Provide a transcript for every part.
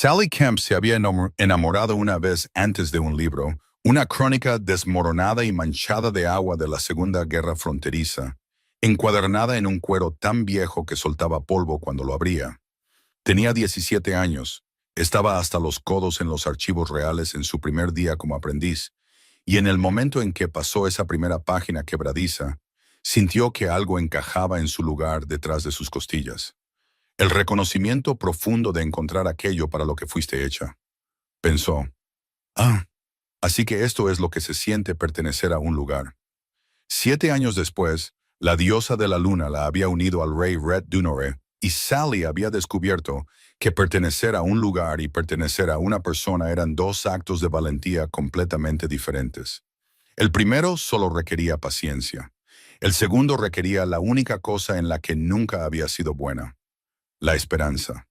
Sally Kemp se había enamorado una vez antes de un libro, una crónica desmoronada y manchada de agua de la Segunda Guerra Fronteriza, encuadernada en un cuero tan viejo que soltaba polvo cuando lo abría. Tenía 17 años, estaba hasta los codos en los archivos reales en su primer día como aprendiz, y en el momento en que pasó esa primera página quebradiza, sintió que algo encajaba en su lugar detrás de sus costillas. El reconocimiento profundo de encontrar aquello para lo que fuiste hecha. Pensó, ah, así que esto es lo que se siente pertenecer a un lugar. 7 años después, la diosa de la luna la había unido al rey Red Dunore, y Sally había descubierto que pertenecer a un lugar y pertenecer a una persona eran dos actos de valentía completamente diferentes. El primero solo requería paciencia. El segundo requería la única cosa en la que nunca había sido buena: la esperanza.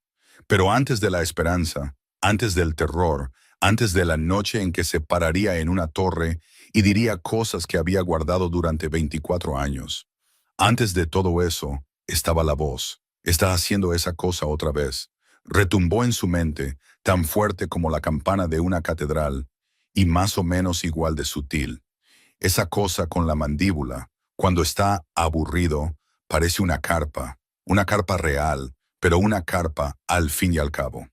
Pero antes de la esperanza, antes del terror, antes de la noche en que se pararía en una torre y diría cosas que había guardado durante 24 años. Antes de todo eso, estaba la voz. Está haciendo esa cosa otra vez. Retumbó en su mente, tan fuerte como la campana de una catedral, y más o menos igual de sutil. Esa cosa con la mandíbula, cuando está aburrido, parece una carpa real, pero una carpa al fin y al cabo.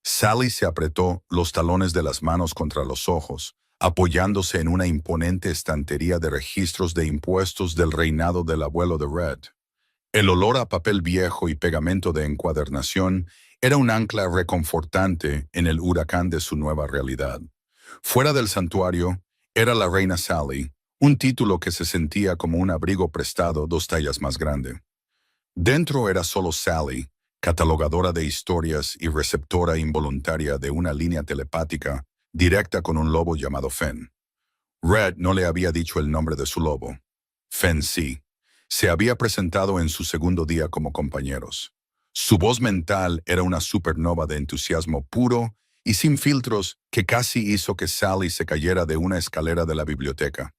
Sally se apretó los talones de las manos contra los ojos, apoyándose en una imponente estantería de registros de impuestos del reinado del abuelo de Red. El olor a papel viejo y pegamento de encuadernación era un ancla reconfortante en el huracán de su nueva realidad. Fuera del santuario, era la reina Sally, un título que se sentía como un abrigo prestado 2 tallas más grande. Dentro era solo Sally, catalogadora de historias y receptora involuntaria de una línea telepática directa con un lobo llamado Fenn. Red no le había dicho el nombre de su lobo. Fenn sí. Se había presentado en su segundo día como compañeros. Su voz mental era una supernova de entusiasmo puro y sin filtros que casi hizo que Sally se cayera de una escalera de la biblioteca.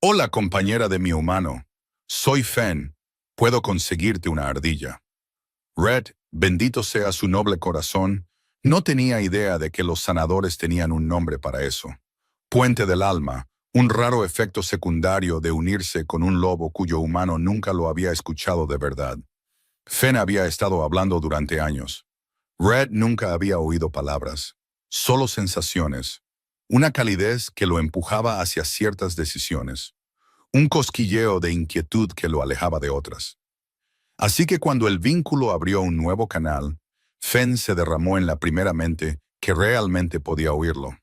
«Hola, compañera de mi humano. Soy Fenn. Puedo conseguirte una ardilla». Red, bendito sea su noble corazón, no tenía idea de que los sanadores tenían un nombre para eso. Puente del alma, un raro efecto secundario de unirse con un lobo cuyo humano nunca lo había escuchado de verdad. Fenn había estado hablando durante años. Red nunca había oído palabras, solo sensaciones, una calidez que lo empujaba hacia ciertas decisiones, un cosquilleo de inquietud que lo alejaba de otras. Así que cuando el vínculo abrió un nuevo canal, Fenn se derramó en la primera mente que realmente podía oírlo.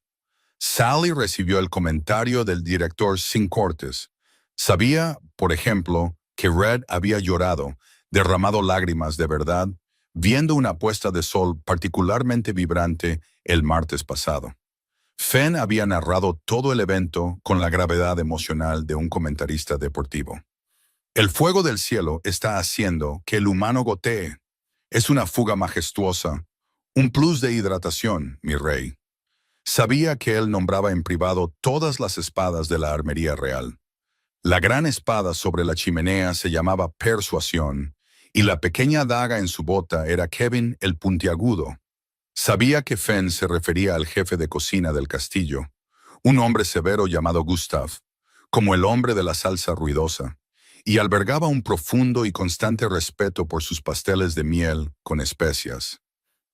Sally recibió el comentario del director sin cortes. Sabía, por ejemplo, que Red había llorado, derramado lágrimas de verdad, viendo una puesta de sol particularmente vibrante el martes pasado. Fenn había narrado todo el evento con la gravedad emocional de un comentarista deportivo. El fuego del cielo está haciendo que el humano gotee. Es una fuga majestuosa, un plus de hidratación, mi rey. Sabía que él nombraba en privado todas las espadas de la armería real. La gran espada sobre la chimenea se llamaba Persuasión, y la pequeña daga en su bota era Kevin el Puntiagudo. Sabía que Fenn se refería al jefe de cocina del castillo, un hombre severo llamado Gustav, como el hombre de la salsa ruidosa, y albergaba un profundo y constante respeto por sus pasteles de miel con especias.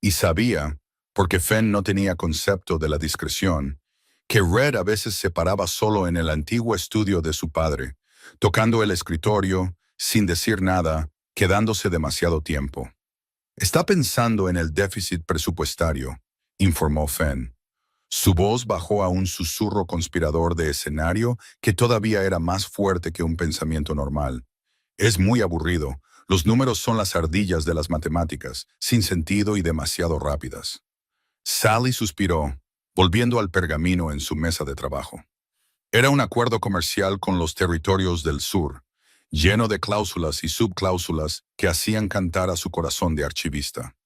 Y sabía, porque Fenn no tenía concepto de la discreción, que Red a veces se paraba solo en el antiguo estudio de su padre, tocando el escritorio, sin decir nada, quedándose demasiado tiempo. «Está pensando en el déficit presupuestario», informó Fenn. Su voz bajó a un susurro conspirador de escenario que todavía era más fuerte que un pensamiento normal. «Es muy aburrido. Los números son las ardillas de las matemáticas, sin sentido y demasiado rápidas». Sally suspiró, volviendo al pergamino en su mesa de trabajo. Era un acuerdo comercial con los territorios del sur, lleno de cláusulas y subcláusulas que hacían cantar a su corazón de archivista.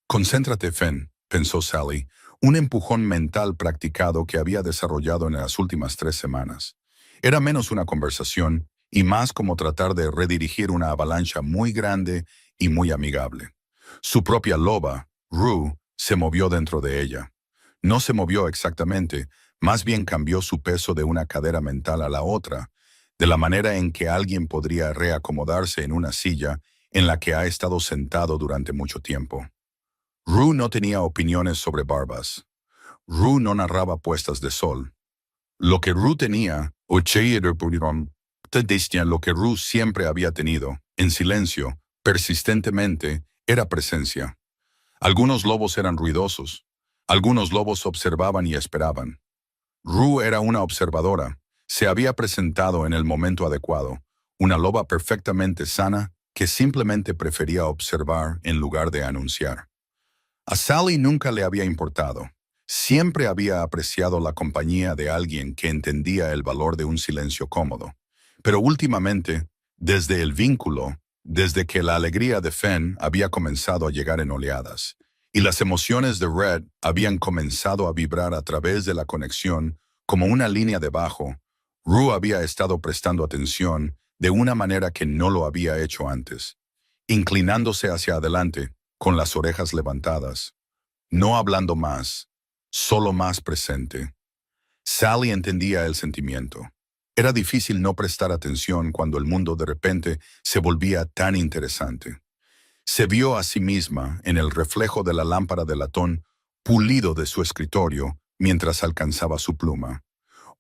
«Concéntrate, Fenn», pensó Sally, un empujón mental practicado que había desarrollado en las últimas 3 semanas. Era menos una conversación y más como tratar de redirigir una avalancha muy grande y muy amigable. Su propia loba, Rue, se movió dentro de ella. No se movió exactamente, más bien cambió su peso de una cadera mental a la otra, de la manera en que alguien podría reacomodarse en una silla en la que ha estado sentado durante mucho tiempo. Rue no tenía opiniones sobre barbas. Rue no narraba puestas de sol. Lo que Rue tenía, lo que Rue siempre había tenido, en silencio, persistentemente, era presencia. Algunos lobos eran ruidosos. Algunos lobos observaban y esperaban. Rue era una observadora. Se había presentado en el momento adecuado, una loba perfectamente sana que simplemente prefería observar en lugar de anunciar. A Sally nunca le había importado. Siempre había apreciado la compañía de alguien que entendía el valor de un silencio cómodo. Pero últimamente, desde el vínculo, desde que la alegría de Fenn había comenzado a llegar en oleadas, y las emociones de Red habían comenzado a vibrar a través de la conexión como una línea de bajo, Rue había estado prestando atención de una manera que no lo había hecho antes, inclinándose hacia adelante, con las orejas levantadas, no hablando más, solo más presente. Sally entendía el sentimiento. Era difícil no prestar atención cuando el mundo de repente se volvía tan interesante. Se vio a sí misma en el reflejo de la lámpara de latón pulido de su escritorio mientras alcanzaba su pluma.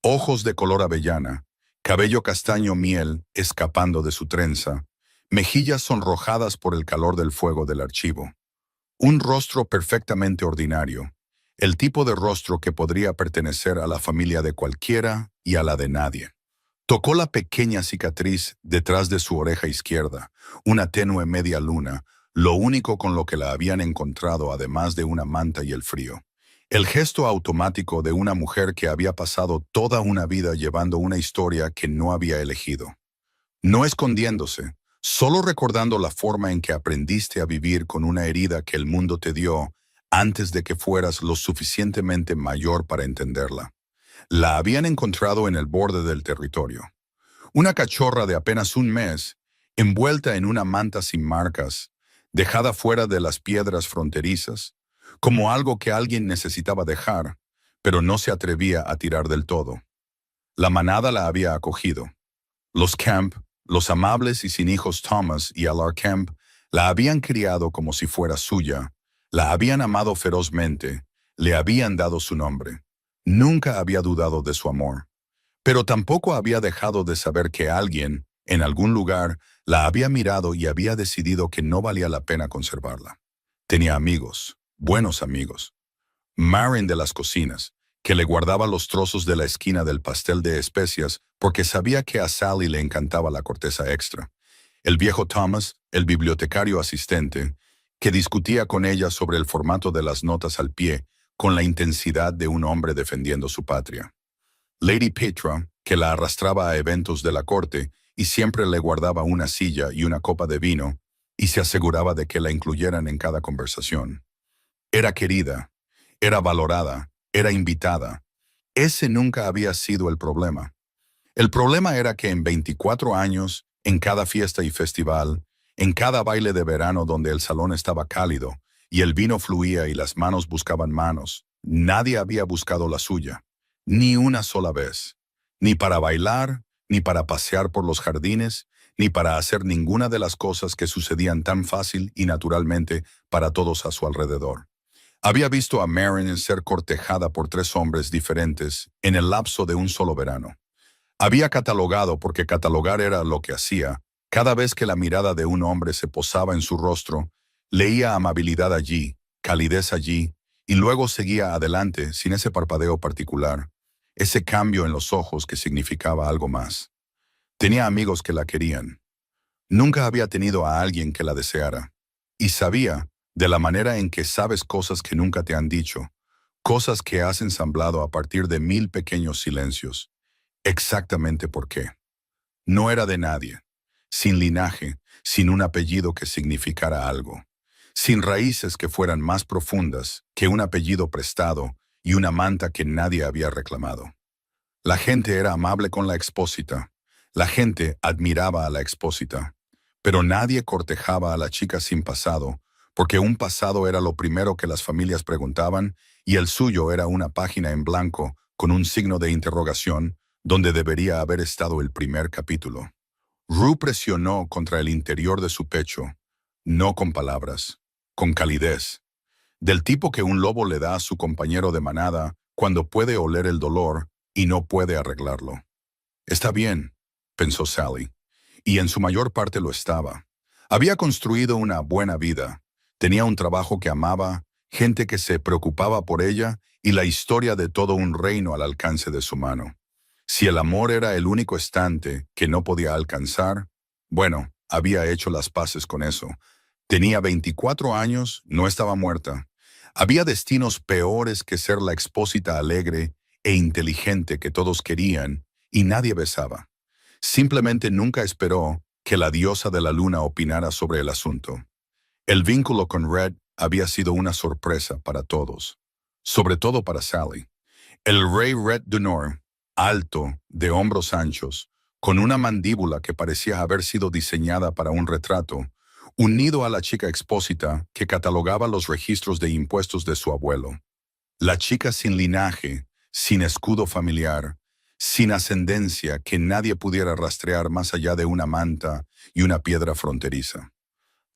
Ojos de color avellana, cabello castaño miel escapando de su trenza, mejillas sonrojadas por el calor del fuego del archivo. Un rostro perfectamente ordinario, el tipo de rostro que podría pertenecer a la familia de cualquiera y a la de nadie. Tocó la pequeña cicatriz detrás de su oreja izquierda, una tenue media luna, lo único con lo que la habían encontrado además de una manta y el frío. El gesto automático de una mujer que había pasado toda una vida llevando una historia que no había elegido. No escondiéndose, solo recordando la forma en que aprendiste a vivir con una herida que el mundo te dio antes de que fueras lo suficientemente mayor para entenderla. La habían encontrado en el borde del territorio. Una cachorra de apenas un mes, envuelta en una manta sin marcas, dejada fuera de las piedras fronterizas, como algo que alguien necesitaba dejar, pero no se atrevía a tirar del todo. La manada la había acogido. Los Kemp, los amables y sin hijos Thomas y Alar Kemp, la habían criado como si fuera suya, la habían amado ferozmente, le habían dado su nombre. Nunca había dudado de su amor. Pero tampoco había dejado de saber que alguien, en algún lugar, la había mirado y había decidido que no valía la pena conservarla. Tenía amigos, buenos amigos. Marin de las cocinas, que le guardaba los trozos de la esquina del pastel de especias porque sabía que a Sally le encantaba la corteza extra. El viejo Thomas, el bibliotecario asistente, que discutía con ella sobre el formato de las notas al pie con la intensidad de un hombre defendiendo su patria. Lady Petra, que la arrastraba a eventos de la corte y siempre le guardaba una silla y una copa de vino y se aseguraba de que la incluyeran en cada conversación. Era querida, era valorada, era invitada. Ese nunca había sido el problema. El problema era que en 24 años, en cada fiesta y festival, en cada baile de verano donde el salón estaba cálido y el vino fluía y las manos buscaban manos, nadie había buscado la suya, ni una sola vez, ni para bailar, ni para pasear por los jardines, ni para hacer ninguna de las cosas que sucedían tan fácil y naturalmente para todos a su alrededor. Había visto a Marin ser cortejada por 3 hombres diferentes en el lapso de un solo verano. Había catalogado, porque catalogar era lo que hacía, cada vez que la mirada de un hombre se posaba en su rostro, leía amabilidad allí, calidez allí, y luego seguía adelante sin ese parpadeo particular, ese cambio en los ojos que significaba algo más. Tenía amigos que la querían. Nunca había tenido a alguien que la deseara. Y sabía, de la manera en que sabes cosas que nunca te han dicho, cosas que has ensamblado a partir de 1000 pequeños silencios, exactamente por qué. No era de nadie, sin linaje, sin un apellido que significara algo, sin raíces que fueran más profundas que un apellido prestado y una manta que nadie había reclamado. La gente era amable con la expósita, la gente admiraba a la expósita, pero nadie cortejaba a la chica sin pasado, porque un pasado era lo primero que las familias preguntaban y el suyo era una página en blanco con un signo de interrogación donde debería haber estado el primer capítulo. Rue presionó contra el interior de su pecho, no con palabras, con calidez, del tipo que un lobo le da a su compañero de manada cuando puede oler el dolor y no puede arreglarlo. Está bien, pensó Sally, y en su mayor parte lo estaba. Había construido una buena vida, tenía un trabajo que amaba, gente que se preocupaba por ella y la historia de todo un reino al alcance de su mano. Si el amor era el único estante que no podía alcanzar, bueno, había hecho las paces con eso. Tenía 24 años, no estaba muerta. Había destinos peores que ser la expósita alegre e inteligente que todos querían y nadie besaba. Simplemente nunca esperó que la diosa de la luna opinara sobre el asunto. El vínculo con Red había sido una sorpresa para todos, sobre todo para Sally. El rey Red Dunor, alto, de hombros anchos, con una mandíbula que parecía haber sido diseñada para un retrato, unido a la chica expósita que catalogaba los registros de impuestos de su abuelo. La chica sin linaje, sin escudo familiar, sin ascendencia que nadie pudiera rastrear más allá de una manta y una piedra fronteriza.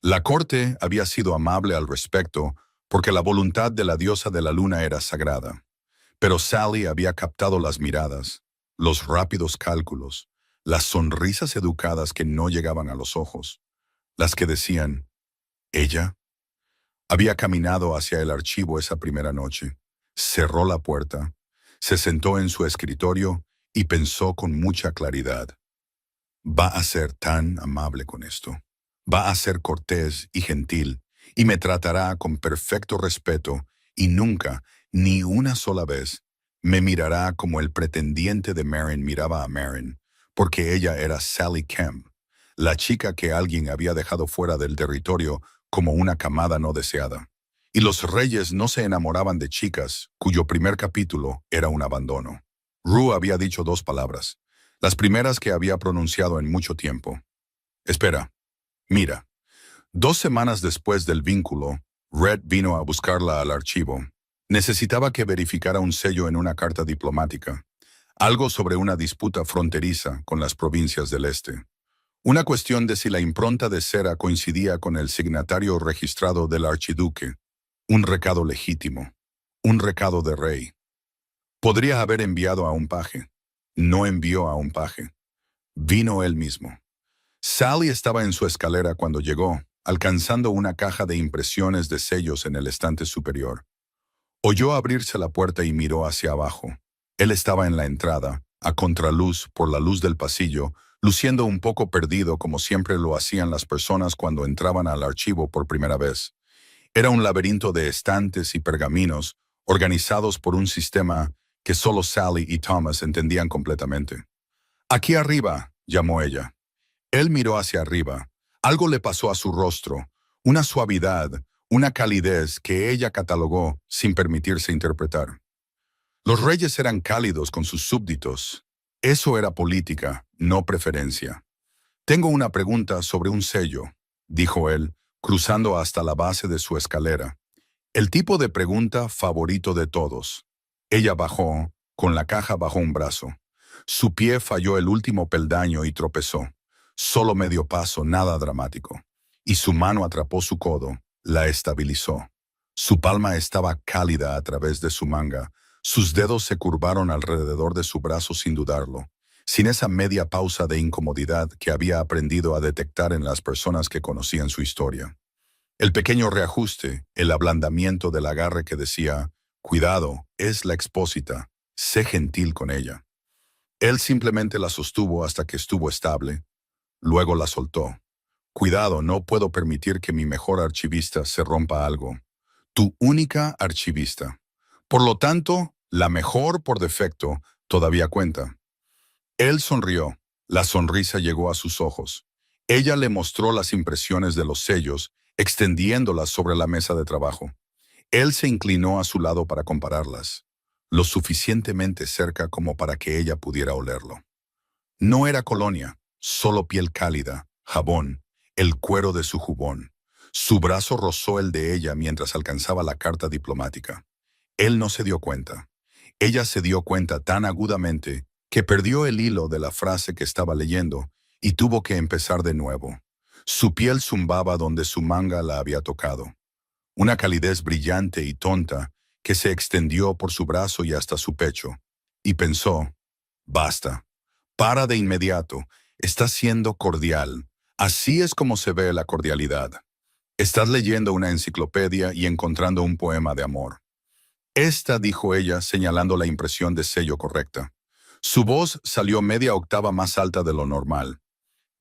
La corte había sido amable al respecto porque la voluntad de la diosa de la luna era sagrada. Pero Sally había captado las miradas, los rápidos cálculos, las sonrisas educadas que no llegaban a los ojos, las que decían, ¿ella? Había caminado hacia el archivo esa primera noche, cerró la puerta, se sentó en su escritorio y pensó con mucha claridad. Va a ser tan amable con esto. Va a ser cortés y gentil, y me tratará con perfecto respeto, y nunca, ni una sola vez, me mirará como el pretendiente de Marin miraba a Marin, porque ella era Sally Kemp, la chica que alguien había dejado fuera del territorio como una camada no deseada. Y los reyes no se enamoraban de chicas cuyo primer capítulo era un abandono. Rue había dicho 2 palabras, las primeras que había pronunciado en mucho tiempo. Espera, mira. 2 semanas después del vínculo, Red vino a buscarla al archivo. Necesitaba que verificara un sello en una carta diplomática, algo sobre una disputa fronteriza con las provincias del este. Una cuestión de si la impronta de cera coincidía con el signatario registrado del archiduque. Un recado legítimo, un recado de rey. Podría haber enviado a un paje. No envió a un paje. Vino él mismo. Sally estaba en su escalera cuando llegó, alcanzando una caja de impresiones de sellos en el estante superior. Oyó abrirse la puerta y miró hacia abajo. Él estaba en la entrada, a contraluz por la luz del pasillo, luciendo un poco perdido como siempre lo hacían las personas cuando entraban al archivo por primera vez. Era un laberinto de estantes y pergaminos, organizados por un sistema que solo Sally y Thomas entendían completamente. «Aquí arriba», llamó ella. Él miró hacia arriba. Algo le pasó a su rostro, una suavidad, una calidez que ella catalogó sin permitirse interpretar. Los reyes eran cálidos con sus súbditos. Eso era política, no preferencia. «Tengo una pregunta sobre un sello», dijo él, cruzando hasta la base de su escalera. El tipo de pregunta favorito de todos. Ella bajó, con la caja bajo un brazo. Su pie falló el último peldaño y tropezó. Solo medio paso, nada dramático. Y su mano atrapó su codo, la estabilizó. Su palma estaba cálida a través de su manga. Sus dedos se curvaron alrededor de su brazo sin dudarlo, sin esa media pausa de incomodidad que había aprendido a detectar en las personas que conocían su historia. El pequeño reajuste, el ablandamiento del agarre que decía, «Cuidado, es la expósita, sé gentil con ella». Él simplemente la sostuvo hasta que estuvo estable. Luego la soltó. «Cuidado, no puedo permitir que mi mejor archivista se rompa algo. Tu única archivista. Por lo tanto, la mejor por defecto todavía cuenta». Él sonrió. La sonrisa llegó a sus ojos. Ella le mostró las impresiones de los sellos, extendiéndolas sobre la mesa de trabajo. Él se inclinó a su lado para compararlas, lo suficientemente cerca como para que ella pudiera olerlo. No era colonia, solo piel cálida, jabón, el cuero de su jubón. Su brazo rozó el de ella mientras alcanzaba la carta diplomática. Él no se dio cuenta. Ella se dio cuenta tan agudamente que perdió el hilo de la frase que estaba leyendo y tuvo que empezar de nuevo. Su piel zumbaba donde su manga la había tocado. Una calidez brillante y tonta que se extendió por su brazo y hasta su pecho. Y pensó, basta, para de inmediato, estás siendo cordial. Así es como se ve la cordialidad. Estás leyendo una enciclopedia y encontrando un poema de amor. Esta, dijo ella, señalando la impresión de sello correcta. Su voz salió media octava más alta de lo normal.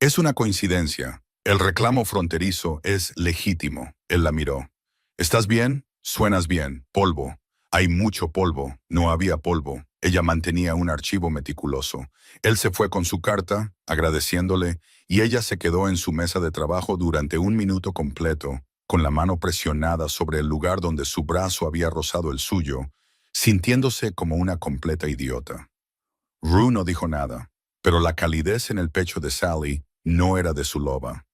Es una coincidencia. El reclamo fronterizo es legítimo. Él la miró. ¿Estás bien? Suenas bien. Polvo. Hay mucho polvo. No había polvo. Ella mantenía un archivo meticuloso. Él se fue con su carta, agradeciéndole, y ella se quedó en su mesa de trabajo durante 1 minuto completo, con la mano presionada sobre el lugar donde su brazo había rozado el suyo, sintiéndose como una completa idiota. Rue no dijo nada, pero la calidez en el pecho de Sally no era de su loba.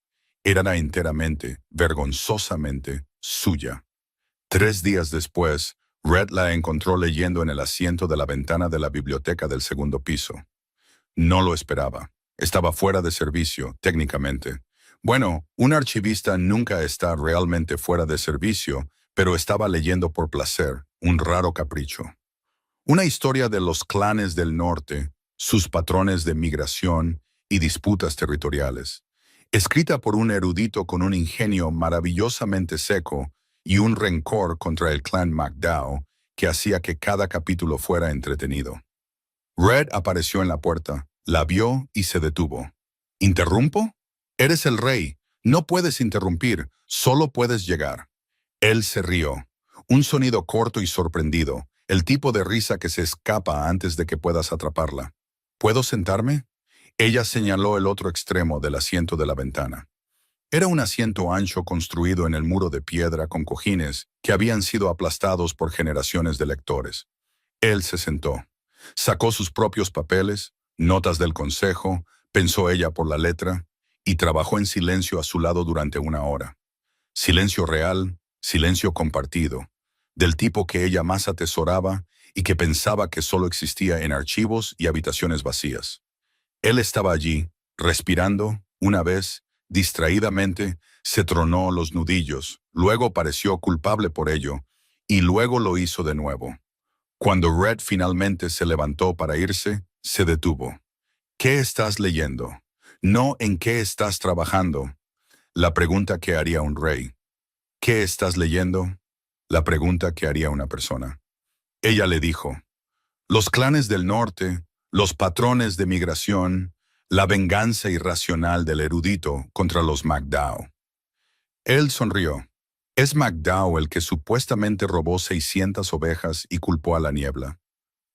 Era enteramente, vergonzosamente, suya. 3 días después, Red la encontró leyendo en el asiento de la ventana de la biblioteca del segundo piso. No lo esperaba. Estaba fuera de servicio, técnicamente. Bueno, un archivista nunca está realmente fuera de servicio, pero estaba leyendo por placer, un raro capricho. Una historia de los clanes del norte, sus patrones de migración y disputas territoriales. Escrita por un erudito con un ingenio maravillosamente seco y un rencor contra el clan MacDowell que hacía que cada capítulo fuera entretenido. Red apareció en la puerta, la vio y se detuvo. ¿Interrumpo? Eres el rey. No puedes interrumpir, solo puedes llegar. Él se rió. Un sonido corto y sorprendido, el tipo de risa que se escapa antes de que puedas atraparla. ¿Puedo sentarme? Ella señaló el otro extremo del asiento de la ventana. Era un asiento ancho construido en el muro de piedra con cojines que habían sido aplastados por generaciones de lectores. Él se sentó. Sacó sus propios papeles, notas del consejo, pensó ella por la letra, y trabajó en silencio a su lado durante 1 hora. Silencio real, silencio compartido, del tipo que ella más atesoraba y que pensaba que solo existía en archivos y habitaciones vacías. Él estaba allí, respirando, una vez, distraídamente, se tronó los nudillos, luego pareció culpable por ello, y luego lo hizo de nuevo. Cuando Red finalmente se levantó para irse, se detuvo. ¿Qué estás leyendo? No en qué estás trabajando. La pregunta que haría un rey. ¿Qué estás leyendo? La pregunta que haría una persona. Ella le dijo, los clanes del norte, los patrones de migración, la venganza irracional del erudito contra los MacDowell. Él sonrió. Es MacDowell el que supuestamente robó 600 ovejas y culpó a la niebla.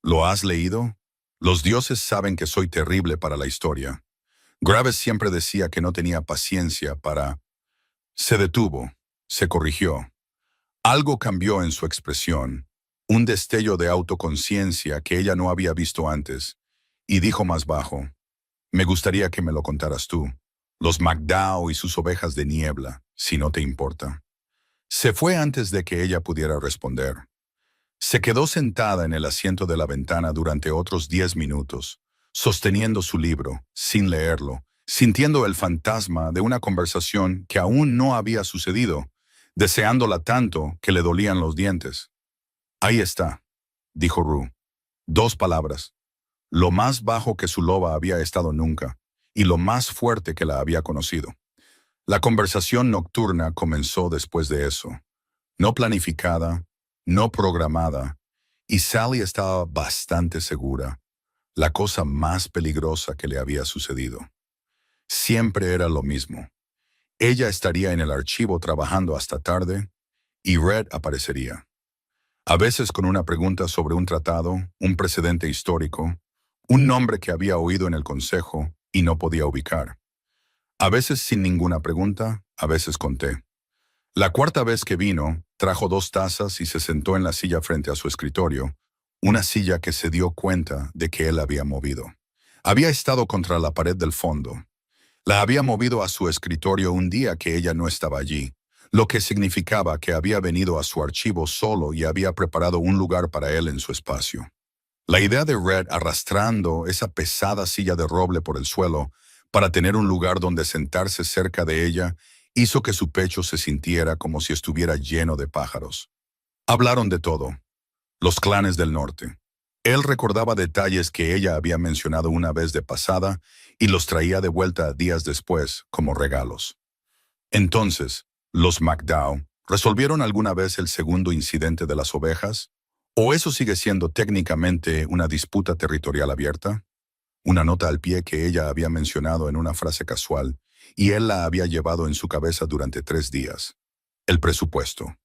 ¿Lo has leído? Los dioses saben que soy terrible para la historia. Graves siempre decía que no tenía paciencia para... Se detuvo, se corrigió. Algo cambió en su expresión, un destello de autoconciencia que ella no había visto antes, y dijo más bajo, me gustaría que me lo contaras tú, los MacDowell y sus ovejas de niebla, si no te importa. Se fue antes de que ella pudiera responder. Se quedó sentada en el asiento de la ventana durante otros 10 minutos, sosteniendo su libro, sin leerlo, sintiendo el fantasma de una conversación que aún no había sucedido, deseándola tanto que le dolían los dientes. Ahí está, dijo Rue. 2 palabras. Lo más bajo que su loba había estado nunca, y lo más fuerte que la había conocido. La conversación nocturna comenzó después de eso. No planificada, no programada, y Sally estaba bastante segura. La cosa más peligrosa que le había sucedido. Siempre era lo mismo. Ella estaría en el archivo trabajando hasta tarde, y Red aparecería. A veces con una pregunta sobre un tratado, un precedente histórico, un nombre que había oído en el consejo y no podía ubicar. A veces sin ninguna pregunta, a veces con té. La 4ª vez que vino, trajo 2 tazas y se sentó en la silla frente a su escritorio, una silla que se dio cuenta de que él había movido. Había estado contra la pared del fondo. La había movido a su escritorio un día que ella no estaba allí. lo que significaba que había venido a su archivo solo y había preparado un lugar para él en su espacio. La idea de Red arrastrando esa pesada silla de roble por el suelo para tener un lugar donde sentarse cerca de ella hizo que su pecho se sintiera como si estuviera lleno de pájaros. Hablaron de todo, los clanes del norte. Él recordaba detalles que ella había mencionado una vez de pasada y los traía de vuelta días después como regalos. Entonces, los McDowell resolvieron alguna vez el segundo incidente de las ovejas, ¿o eso sigue siendo técnicamente una disputa territorial abierta? Una nota al pie que ella había mencionado en una frase casual, y él la había llevado en su cabeza durante 3 días. El presupuesto.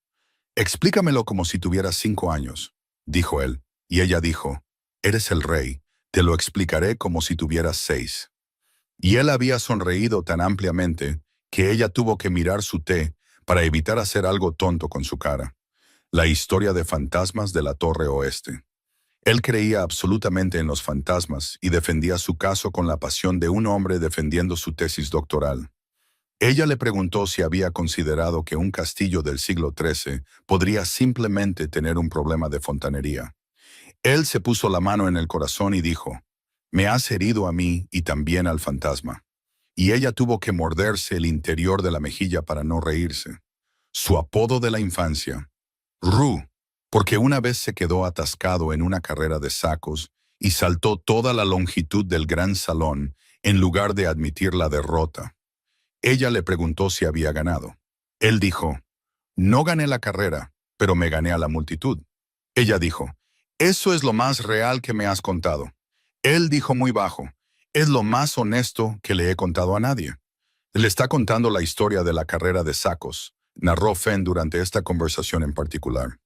Explícamelo como si tuvieras 5 años, dijo él, y ella dijo, eres el rey, te lo explicaré como si tuvieras 6. Y él había sonreído tan ampliamente que ella tuvo que mirar su té para evitar hacer algo tonto con su cara. La historia de fantasmas de la Torre Oeste. Él creía absolutamente en los fantasmas y defendía su caso con la pasión de un hombre defendiendo su tesis doctoral. Ella le preguntó si había considerado que un castillo del siglo XIII podría simplemente tener un problema de fontanería. Él se puso la mano en el corazón y dijo, «Me has herido a mí y también al fantasma». Y ella tuvo que morderse el interior de la mejilla para no reírse. Su apodo de la infancia, Ru, porque una vez se quedó atascado en una carrera de sacos y saltó toda la longitud del gran salón en lugar de admitir la derrota. Ella le preguntó si había ganado. Él dijo, no gané la carrera, pero me gané a la multitud. Ella dijo, eso es lo más real que me has contado. Él dijo muy bajo, es lo más honesto que le he contado a nadie. Le está contando la historia de la carrera de sacos, narró Fenn durante esta conversación en particular.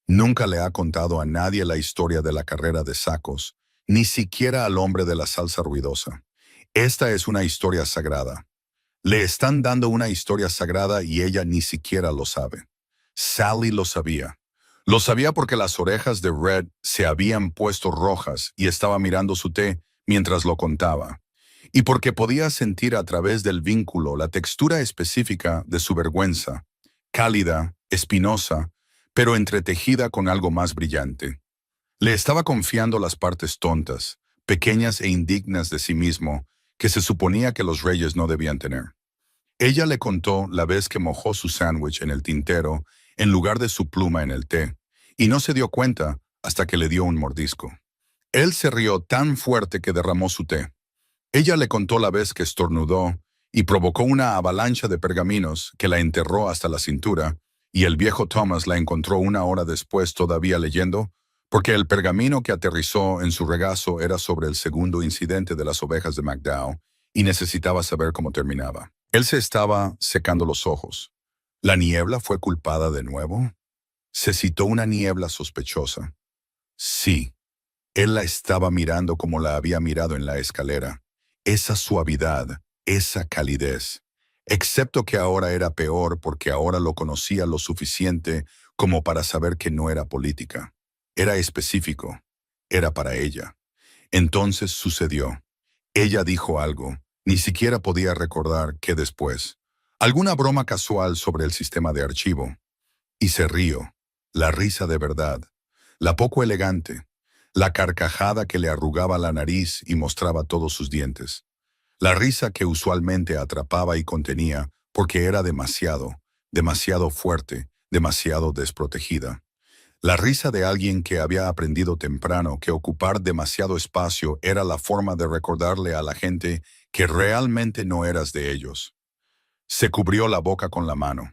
Nunca le ha contado a nadie la historia de la carrera de sacos, ni siquiera al hombre de la salsa ruidosa. Esta es una historia sagrada. Le están dando una historia sagrada y ella ni siquiera lo sabe. Sally lo sabía. Lo sabía porque las orejas de Red se habían puesto rojas y estaba mirando su té mientras lo contaba. Y porque podía sentir a través del vínculo la textura específica de su vergüenza, cálida, espinosa, pero entretejida con algo más brillante. Le estaba confiando las partes tontas, pequeñas e indignas de sí mismo, que se suponía que los reyes no debían tener. Ella le contó la vez que mojó su sándwich en el tintero en lugar de su pluma en el té, y no se dio cuenta hasta que le dio un mordisco. Él se rió tan fuerte que derramó su té. Ella le contó la vez que estornudó y provocó una avalancha de pergaminos que la enterró hasta la cintura, y el viejo Thomas la encontró 1 hora después todavía leyendo, porque el pergamino que aterrizó en su regazo era sobre el segundo incidente de las ovejas de McDowell, y necesitaba saber cómo terminaba. Él se estaba secando los ojos. ¿La niebla fue culpada de nuevo? Se citó una niebla sospechosa. Sí, él la estaba mirando como la había mirado en la escalera. Esa suavidad, esa calidez. Excepto que ahora era peor porque ahora lo conocía lo suficiente como para saber que no era política. Era específico. Era para ella. Entonces sucedió. Ella dijo algo. Ni siquiera podía recordar qué después. Alguna broma casual sobre el sistema de archivo. Y se rió. La risa de verdad. La poco elegante. La carcajada que le arrugaba la nariz y mostraba todos sus dientes. La risa que usualmente atrapaba y contenía porque era demasiado fuerte, demasiado desprotegida. La risa de alguien que había aprendido temprano que ocupar demasiado espacio era la forma de recordarle a la gente que realmente no eras de ellos. Se cubrió la boca con la mano.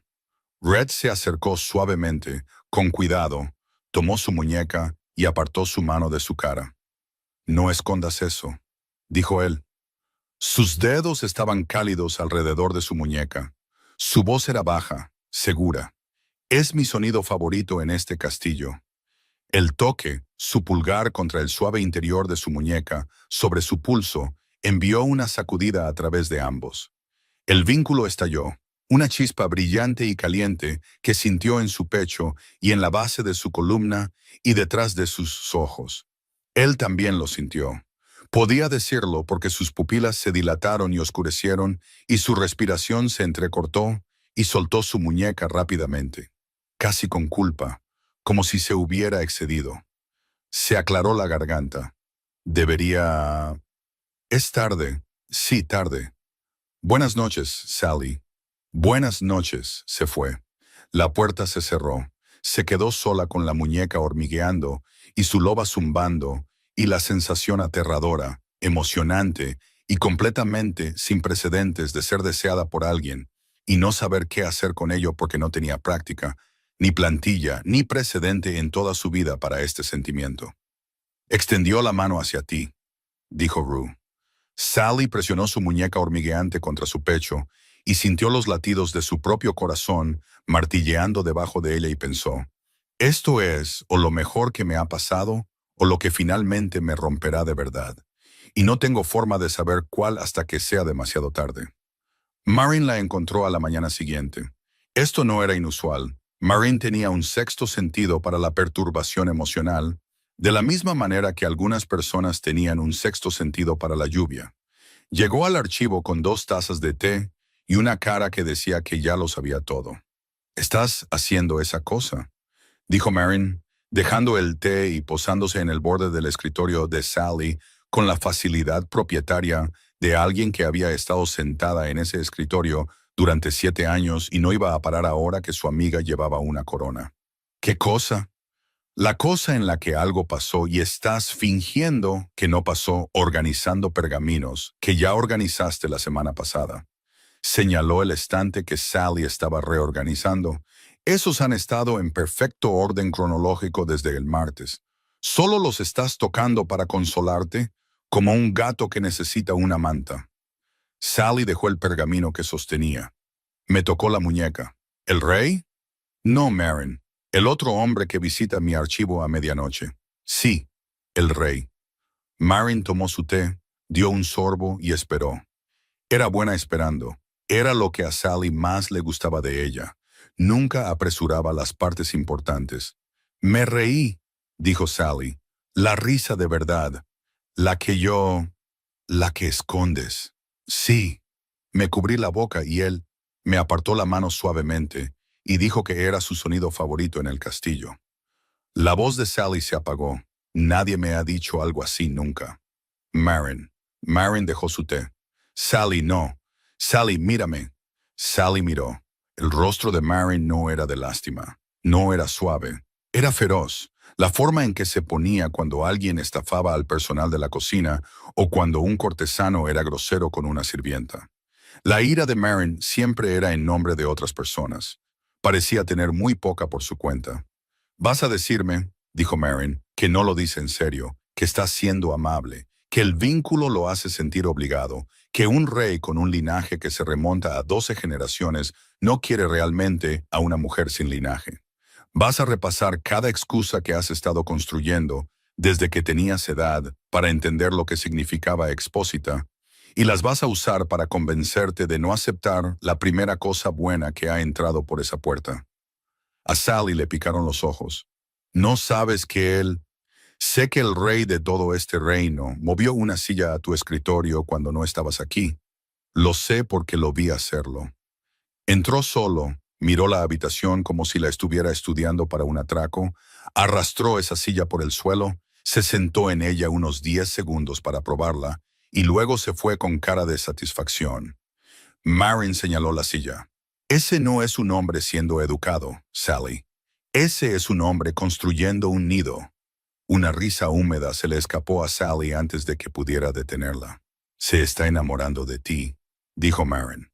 Red se acercó suavemente, con cuidado, tomó su muñeca y apartó su mano de su cara. «No escondas eso», dijo él. Sus dedos estaban cálidos alrededor de su muñeca. Su voz era baja, segura. «Es mi sonido favorito en este castillo». El toque, su pulgar contra el suave interior de su muñeca, sobre su pulso, envió una sacudida a través de ambos. El vínculo estalló, una chispa brillante y caliente que sintió en su pecho y en la base de su columna y detrás de sus ojos. Él también lo sintió. Podía decirlo porque sus pupilas se dilataron y oscurecieron y su respiración se entrecortó y soltó su muñeca rápidamente, casi con culpa, como si se hubiera excedido. Se aclaró la garganta. Debería... Es tarde. Sí, tarde. Buenas noches, Sally. Buenas noches, se fue. La puerta se cerró. Se quedó sola con la muñeca hormigueando y su loba zumbando y la sensación aterradora, emocionante y completamente sin precedentes de ser deseada por alguien y no saber qué hacer con ello porque no tenía práctica, ni plantilla, ni precedente en toda su vida para este sentimiento. Extendió la mano hacia ti, dijo Rue. Sally presionó su muñeca hormigueante contra su pecho y sintió los latidos de su propio corazón martilleando debajo de ella y pensó, esto es o lo mejor que me ha pasado o lo que finalmente me romperá de verdad. Y no tengo forma de saber cuál hasta que sea demasiado tarde. Marin la encontró a la mañana siguiente. Esto no era inusual. Marin tenía un sexto sentido para la perturbación emocional, de la misma manera que algunas personas tenían un sexto sentido para la lluvia. Llegó al archivo con 2 tazas de té y una cara que decía que ya lo sabía todo. «¿Estás haciendo esa cosa?», dijo Marin, dejando el té y posándose en el borde del escritorio de Sally con la facilidad propietaria de alguien que había estado sentada en ese escritorio durante 7 años y no iba a parar ahora que su amiga llevaba una corona. «¿Qué cosa?». «La cosa en la que algo pasó y estás fingiendo que no pasó organizando pergaminos que ya organizaste la semana pasada». Señaló el estante que Sally estaba reorganizando. «Esos han estado en perfecto orden cronológico desde el martes. Solo los estás tocando para consolarte, como un gato que necesita una manta». Sally dejó el pergamino que sostenía. «Me tocó la muñeca». «¿El rey?». «No, Marin. El otro hombre que visita mi archivo a medianoche». «Sí, el rey». Marin tomó su té, dio un sorbo y esperó. Era buena esperando. Era lo que a Sally más le gustaba de ella. Nunca apresuraba las partes importantes. «Me reí», dijo Sally. «La risa de verdad. La que escondes». «Sí». Me cubrí la boca y él me apartó la mano suavemente y dijo que era su sonido favorito en el castillo. La voz de Sally se apagó. «Nadie me ha dicho algo así nunca». «Marin». Marin dejó su té. «Sally, no. Sally, mírame». Sally miró. El rostro de Marin no era de lástima. No era suave. Era feroz. La forma en que se ponía cuando alguien estafaba al personal de la cocina o cuando un cortesano era grosero con una sirvienta. La ira de Marin siempre era en nombre de otras personas. Parecía tener muy poca por su cuenta. «Vas a decirme», dijo Marin, «que no lo dice en serio, que está siendo amable, que el vínculo lo hace sentir obligado, que un rey con un linaje que se remonta a 12 generaciones no quiere realmente a una mujer sin linaje. Vas a repasar cada excusa que has estado construyendo desde que tenías edad para entender lo que significaba expósita y las vas a usar para convencerte de no aceptar la primera cosa buena que ha entrado por esa puerta». A Sally le picaron los ojos. «¿No sabes que él...?» «Sé que el rey de todo este reino movió una silla a tu escritorio cuando no estabas aquí. Lo sé porque lo vi hacerlo». Entró solo, miró la habitación como si la estuviera estudiando para un atraco, arrastró esa silla por el suelo, se sentó en ella unos 10 segundos para probarla y luego se fue con cara de satisfacción. Marin señaló la silla. «Ese no es un hombre siendo educado, Sally. Ese es un hombre construyendo un nido». Una risa húmeda se le escapó a Sally antes de que pudiera detenerla. «Se está enamorando de ti», dijo Marin.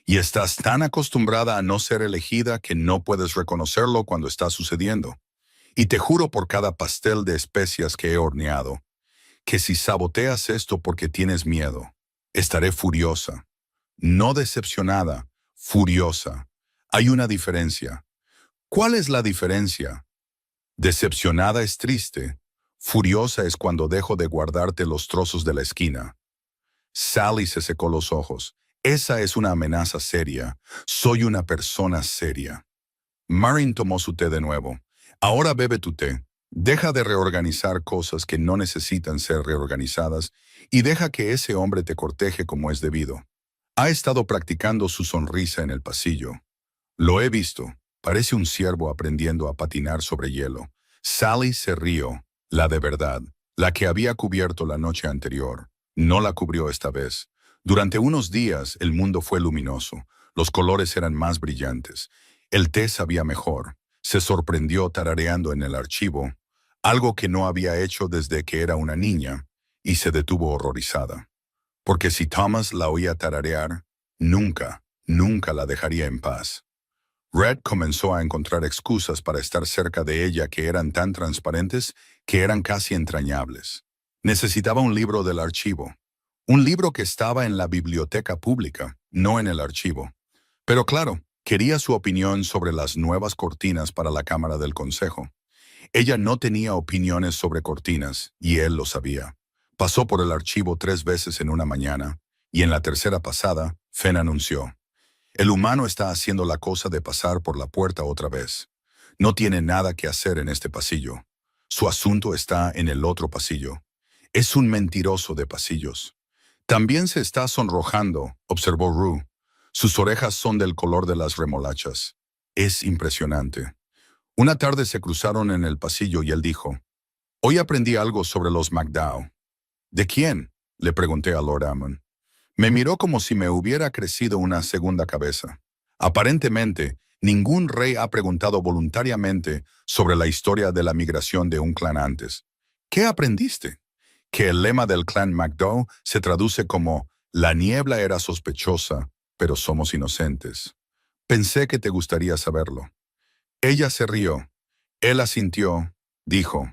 «Y estás tan acostumbrada a no ser elegida que no puedes reconocerlo cuando está sucediendo. Y te juro por cada pastel de especias que he horneado, que si saboteas esto porque tienes miedo, estaré furiosa. No decepcionada, furiosa. Hay una diferencia». «¿Cuál es la diferencia?». «Decepcionada es triste. Furiosa es cuando dejo de guardarte los trozos de la esquina». Sally se secó los ojos. «Esa es una amenaza seria. Soy una persona seria». Marin tomó su té de nuevo. «Ahora bebe tu té. Deja de reorganizar cosas que no necesitan ser reorganizadas y deja que ese hombre te corteje como es debido». Ha estado practicando su sonrisa en el pasillo. Lo he visto. Parece un ciervo aprendiendo a patinar sobre hielo. Sally se rió, la de verdad, la que había cubierto la noche anterior. No la cubrió esta vez. Durante unos días el mundo fue luminoso. Los colores eran más brillantes. El té sabía mejor. Se sorprendió tarareando en el archivo, algo que no había hecho desde que era una niña, y se detuvo horrorizada. Porque si Thomas la oía tararear, nunca la dejaría en paz. Red comenzó a encontrar excusas para estar cerca de ella que eran tan transparentes que eran casi entrañables. Necesitaba un libro del archivo. Un libro que estaba en la biblioteca pública, no en el archivo. Pero claro, quería su opinión sobre las nuevas cortinas para la Cámara del Consejo. Ella no tenía opiniones sobre cortinas, y él lo sabía. Pasó por el archivo 3 veces en una mañana, y en la tercera pasada, Fenn anunció: el humano está haciendo la cosa de pasar por la puerta otra vez. No tiene nada que hacer en este pasillo. Su asunto está en el otro pasillo. Es un mentiroso de pasillos. También se está sonrojando, observó Rue. Sus orejas son del color de las remolachas. Es impresionante. Una tarde se cruzaron en el pasillo y él dijo: hoy aprendí algo sobre los McDowell. ¿De quién?, le pregunté a Lord Ammon. Me miró como si me hubiera crecido una segunda cabeza. Aparentemente, ningún rey ha preguntado voluntariamente sobre la historia de la migración de un clan antes. ¿Qué aprendiste? Que el lema del clan MacDowell se traduce como: la niebla era sospechosa, pero somos inocentes. Pensé que te gustaría saberlo. Ella se rió. Él asintió, dijo: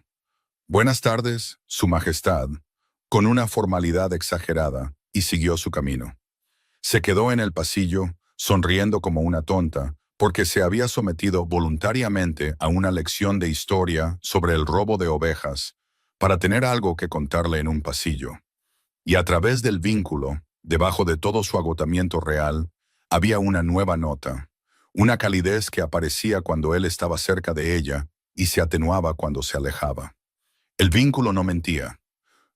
buenas tardes, Su Majestad, con una formalidad exagerada, y siguió su camino. Se quedó en el pasillo, sonriendo como una tonta, porque se había sometido voluntariamente a una lección de historia sobre el robo de ovejas, para tener algo que contarle en un pasillo. Y a través del vínculo, debajo de todo su agotamiento real, había una nueva nota, una calidez que aparecía cuando él estaba cerca de ella y se atenuaba cuando se alejaba. El vínculo no mentía.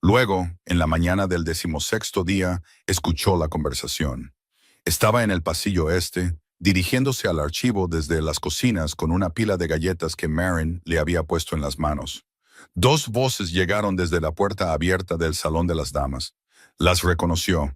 Luego, en la mañana del 16º día, escuchó la conversación. Estaba en el pasillo este, dirigiéndose al archivo desde las cocinas con una pila de galletas que Marin le había puesto en las manos. Dos voces llegaron desde la puerta abierta del salón de las damas. Las reconoció: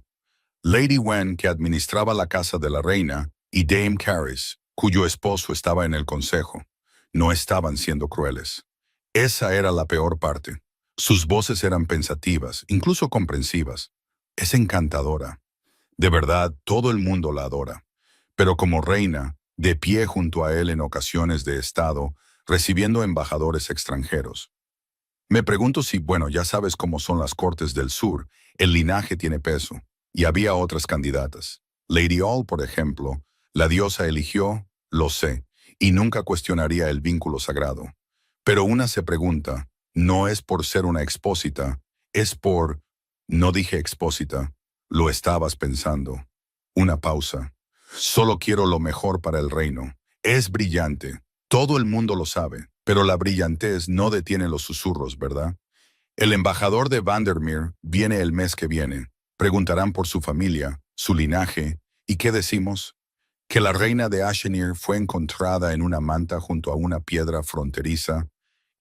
Lady Wen, que administraba la casa de la reina, y Dame Caris, cuyo esposo estaba en el consejo. No estaban siendo crueles. Esa era la peor parte. Sus voces eran pensativas, incluso comprensivas. Es encantadora. De verdad, todo el mundo la adora. Pero como reina, de pie junto a él en ocasiones de estado, recibiendo embajadores extranjeros. Me pregunto si, bueno, ya sabes cómo son las cortes del sur, el linaje tiene peso, y había otras candidatas. Lady All, por ejemplo, la diosa eligió, lo sé, y nunca cuestionaría el vínculo sagrado. Pero una se pregunta, no es por ser una expósita, es por... No dije expósita, lo estabas pensando. Una pausa. Solo quiero lo mejor para el reino. Es brillante. Todo el mundo lo sabe, pero la brillantez no detiene los susurros, ¿verdad? El embajador de Vandermeer viene el mes que viene. Preguntarán por su familia, su linaje, ¿y qué decimos? Que la reina de Ashenir fue encontrada en una manta junto a una piedra fronteriza,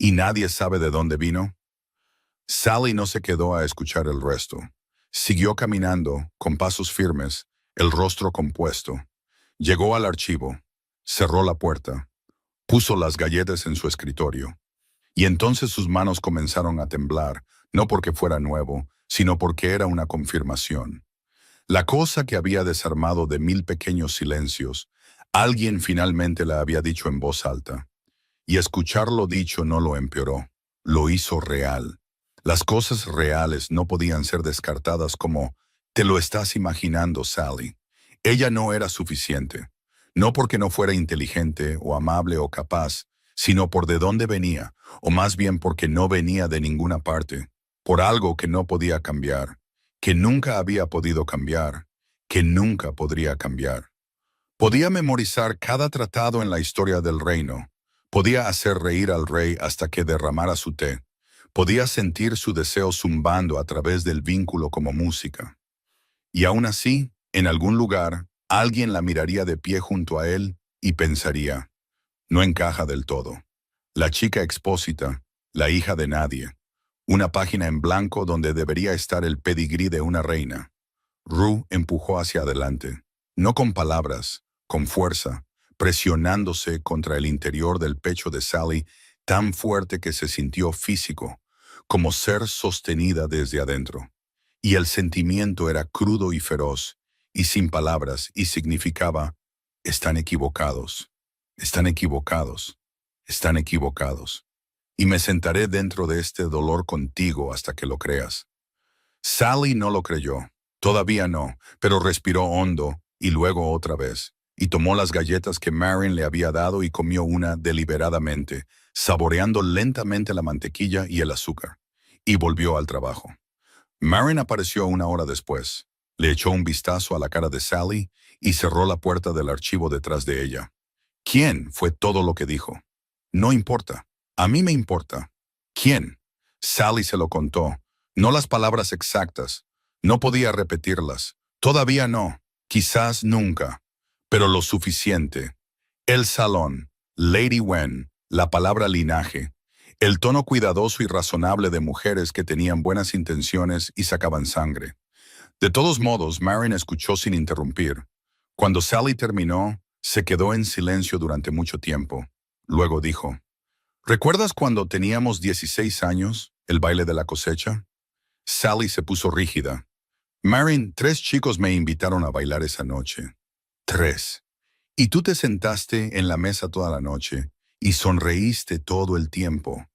y nadie sabe de dónde vino. Sally no se quedó a escuchar el resto. Siguió caminando, con pasos firmes, el rostro compuesto. Llegó al archivo, cerró la puerta, puso las galletas en su escritorio. Y entonces sus manos comenzaron a temblar, no porque fuera nuevo, sino porque era una confirmación. La cosa que había desarmado de 1000 pequeños silencios, alguien finalmente la había dicho en voz alta. Y escucharlo dicho no lo empeoró, lo hizo real. Las cosas reales no podían ser descartadas como: te lo estás imaginando, Sally. Ella no era suficiente, no porque no fuera inteligente o amable o capaz, sino por de dónde venía, o más bien porque no venía de ninguna parte, por algo que no podía cambiar, que nunca había podido cambiar, que nunca podría cambiar. Podía memorizar cada tratado en la historia del reino, podía hacer reír al rey hasta que derramara su té, podía sentir su deseo zumbando a través del vínculo como música. Y aún así, en algún lugar, alguien la miraría de pie junto a él y pensaría, no encaja del todo. La chica expósita, la hija de nadie. Una página en blanco donde debería estar el pedigrí de una reina. Rue empujó hacia adelante, no con palabras, con fuerza, presionándose contra el interior del pecho de Sally tan fuerte que se sintió físico, como ser sostenida desde adentro. Y el sentimiento era crudo y feroz, y sin palabras, y significaba, están equivocados, están equivocados, están equivocados. Y me sentaré dentro de este dolor contigo hasta que lo creas. Sally no lo creyó. Todavía no, pero respiró hondo y luego otra vez, y tomó las galletas que Marin le había dado y comió una deliberadamente, saboreando lentamente la mantequilla y el azúcar, y volvió al trabajo. Marin apareció una hora después, le echó un vistazo a la cara de Sally y cerró la puerta del archivo detrás de ella. ¿Quién? Fue todo lo que dijo. No importa. A mí me importa. ¿Quién? Sally se lo contó, no las palabras exactas. No podía repetirlas. Todavía no. Quizás nunca. Pero lo suficiente. El salón, Lady Wen, la palabra linaje, el tono cuidadoso y razonable de mujeres que tenían buenas intenciones y sacaban sangre. De todos modos, Marin escuchó sin interrumpir. Cuando Sally terminó, se quedó en silencio durante mucho tiempo. Luego dijo, ¿recuerdas cuando teníamos 16 años, el baile de la cosecha? Sally se puso rígida. Marin, 3 chicos me invitaron a bailar esa noche. 3. Y tú te sentaste en la mesa toda la noche y sonreíste todo el tiempo.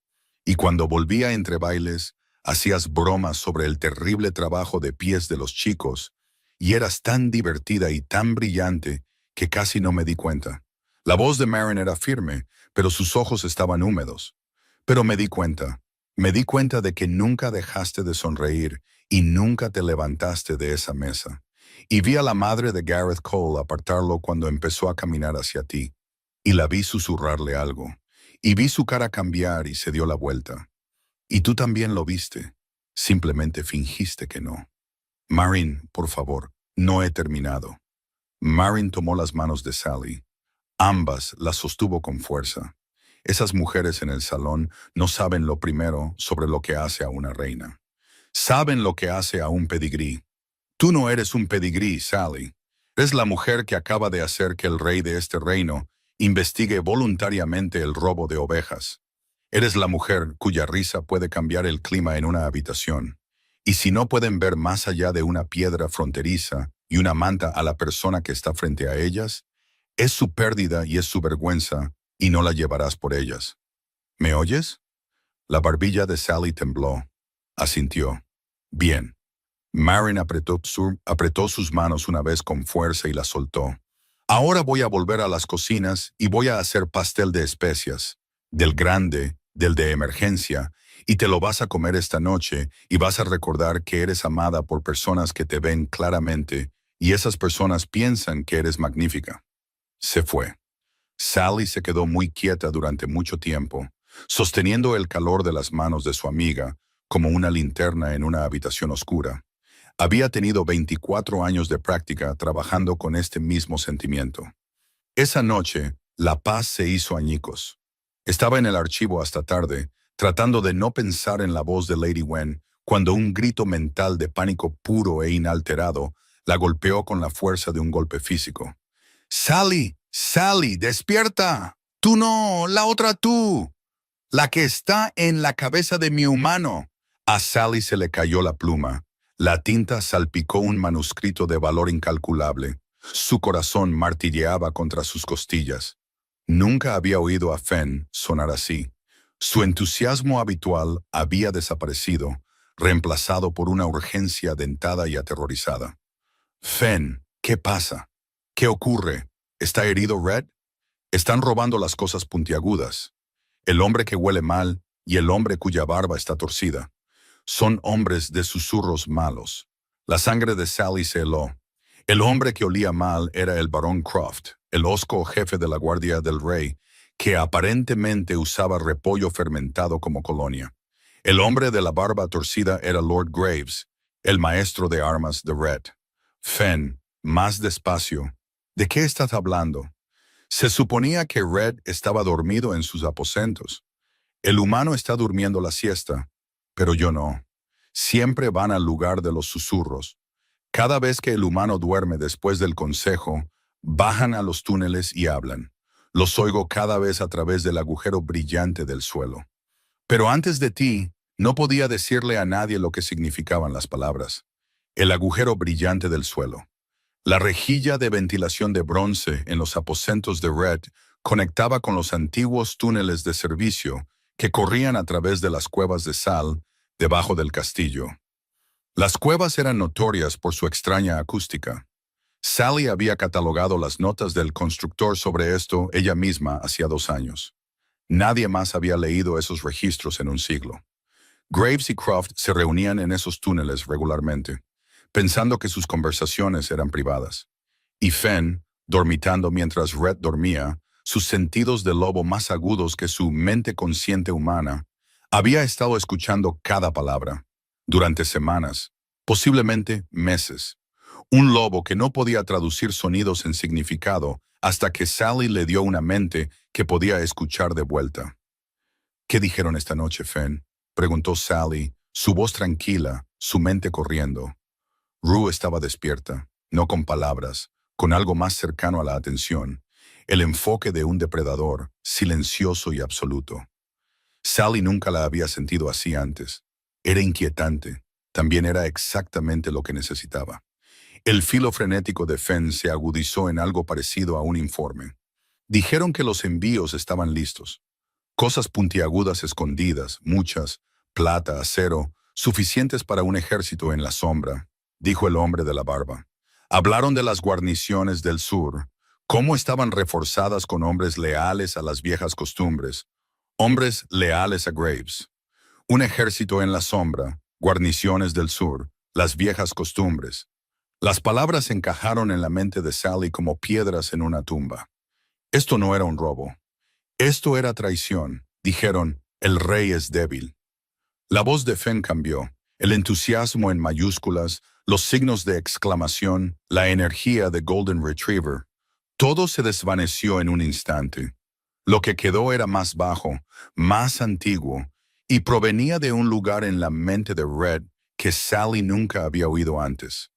Y cuando volvía entre bailes, hacías bromas sobre el terrible trabajo de pies de los chicos y eras tan divertida y tan brillante que casi no me di cuenta. La voz de Marin era firme, pero sus ojos estaban húmedos. Pero me di cuenta de que nunca dejaste de sonreír y nunca te levantaste de esa mesa. Y vi a la madre de Gareth Cole apartarlo cuando empezó a caminar hacia ti. Y la vi susurrarle algo. Y vi su cara cambiar y se dio la vuelta. Y tú también lo viste. Simplemente fingiste que no. Marin, por favor, no he terminado. Marin tomó las manos de Sally. Ambas las sostuvo con fuerza. Esas mujeres en el salón no saben lo primero sobre lo que hace a una reina. Saben lo que hace a un pedigrí. Tú no eres un pedigrí, Sally. Eres la mujer que acaba de hacer que el rey de este reino investigue voluntariamente el robo de ovejas. Eres la mujer cuya risa puede cambiar el clima en una habitación. Y si no pueden ver más allá de una piedra fronteriza y una manta a la persona que está frente a ellas, es su pérdida y es su vergüenza, y no la llevarás por ellas. ¿Me oyes? La barbilla de Sally tembló. Asintió. Bien. Marin apretó sus manos una vez con fuerza y las soltó. Ahora voy a volver a las cocinas y voy a hacer pastel de especias. Del grande, del de emergencia, y te lo vas a comer esta noche y vas a recordar que eres amada por personas que te ven claramente y esas personas piensan que eres magnífica. Se fue. Sally se quedó muy quieta durante mucho tiempo, sosteniendo el calor de las manos de su amiga como una linterna en una habitación oscura. Había tenido 24 años de práctica trabajando con este mismo sentimiento. Esa noche, la paz se hizo añicos. Estaba en el archivo hasta tarde, tratando de no pensar en la voz de Lady Wen, cuando un grito mental de pánico puro e inalterado la golpeó con la fuerza de un golpe físico. ¡Sally! ¡Sally! ¡Despierta! ¡Tú no! ¡La otra tú! ¡La que está en la cabeza de mi humano! A Sally se le cayó la pluma. La tinta salpicó un manuscrito de valor incalculable. Su corazón martilleaba contra sus costillas. Nunca había oído a Fenn sonar así. Su entusiasmo habitual había desaparecido, reemplazado por una urgencia dentada y aterrorizada. Fenn, ¿qué pasa? ¿Qué ocurre? ¿Está herido Red? Están robando las cosas puntiagudas. El hombre que huele mal y el hombre cuya barba está torcida. Son hombres de susurros malos. La sangre de Sally se heló. El hombre que olía mal era el barón Croft, el hosco jefe de la guardia del rey, que aparentemente usaba repollo fermentado como colonia. El hombre de la barba torcida era Lord Graves, el maestro de armas de Red. Fenn, más despacio. ¿De qué estás hablando? Se suponía que Red estaba dormido en sus aposentos. El humano está durmiendo la siesta, pero yo no. Siempre van al lugar de los susurros. Cada vez que el humano duerme después del consejo, bajan a los túneles y hablan. Los oigo cada vez a través del agujero brillante del suelo. Pero antes de ti, no podía decirle a nadie lo que significaban las palabras. El agujero brillante del suelo. La rejilla de ventilación de bronce en los aposentos de Red conectaba con los antiguos túneles de servicio que corrían a través de las cuevas de sal debajo del castillo. Las cuevas eran notorias por su extraña acústica. Sally había catalogado las notas del constructor sobre esto ella misma hacía 2 años. Nadie más había leído esos registros en un siglo. Graves y Croft se reunían en esos túneles regularmente, pensando que sus conversaciones eran privadas. Y Fenn, dormitando mientras Red dormía, sus sentidos de lobo más agudos que su mente consciente humana, había estado escuchando cada palabra, durante semanas, posiblemente meses. Un lobo que no podía traducir sonidos en significado hasta que Sally le dio una mente que podía escuchar de vuelta. ¿Qué dijeron esta noche, Fenn?, preguntó Sally, su voz tranquila, su mente corriendo. Rue estaba despierta, no con palabras, con algo más cercano a la atención, el enfoque de un depredador, silencioso y absoluto. Sally nunca la había sentido así antes. Era inquietante, también era exactamente lo que necesitaba. El filo frenético de Fenn se agudizó en algo parecido a un informe. Dijeron que los envíos estaban listos. Cosas puntiagudas escondidas, muchas, plata, acero, suficientes para un ejército en la sombra, dijo el hombre de la barba. Hablaron de las guarniciones del sur, cómo estaban reforzadas con hombres leales a las viejas costumbres, hombres leales a Graves. Un ejército en la sombra, guarniciones del sur, las viejas costumbres. Las palabras encajaron en la mente de Sally como piedras en una tumba. Esto no era un robo. Esto era traición. Dijeron, el rey es débil. La voz de Fenn cambió. El entusiasmo en mayúsculas, los signos de exclamación, la energía de Golden Retriever. Todo se desvaneció en un instante. Lo que quedó era más bajo, más antiguo, y provenía de un lugar en la mente de Red que Sally nunca había oído antes.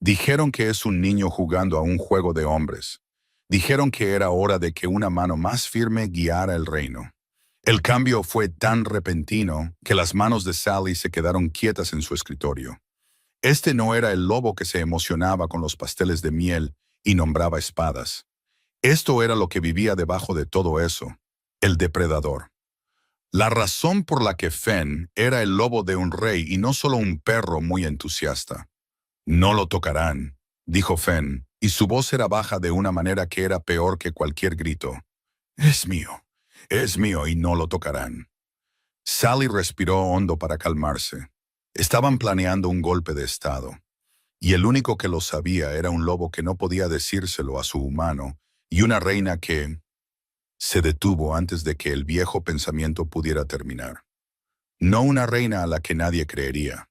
Dijeron que es un niño jugando a un juego de hombres. Dijeron que era hora de que una mano más firme guiara el reino. El cambio fue tan repentino que las manos de Sally se quedaron quietas en su escritorio. Este no era el lobo que se emocionaba con los pasteles de miel y nombraba espadas. Esto era lo que vivía debajo de todo eso, el depredador. La razón por la que Fenn era el lobo de un rey y no solo un perro muy entusiasta. No lo tocarán, dijo Fenn, y su voz era baja de una manera que era peor que cualquier grito. Es mío y no lo tocarán. Sally respiró hondo para calmarse. Estaban planeando un golpe de estado, y el único que lo sabía era un lobo que no podía decírselo a su humano, y una reina que se detuvo antes de que el viejo pensamiento pudiera terminar. No una reina a la que nadie creería.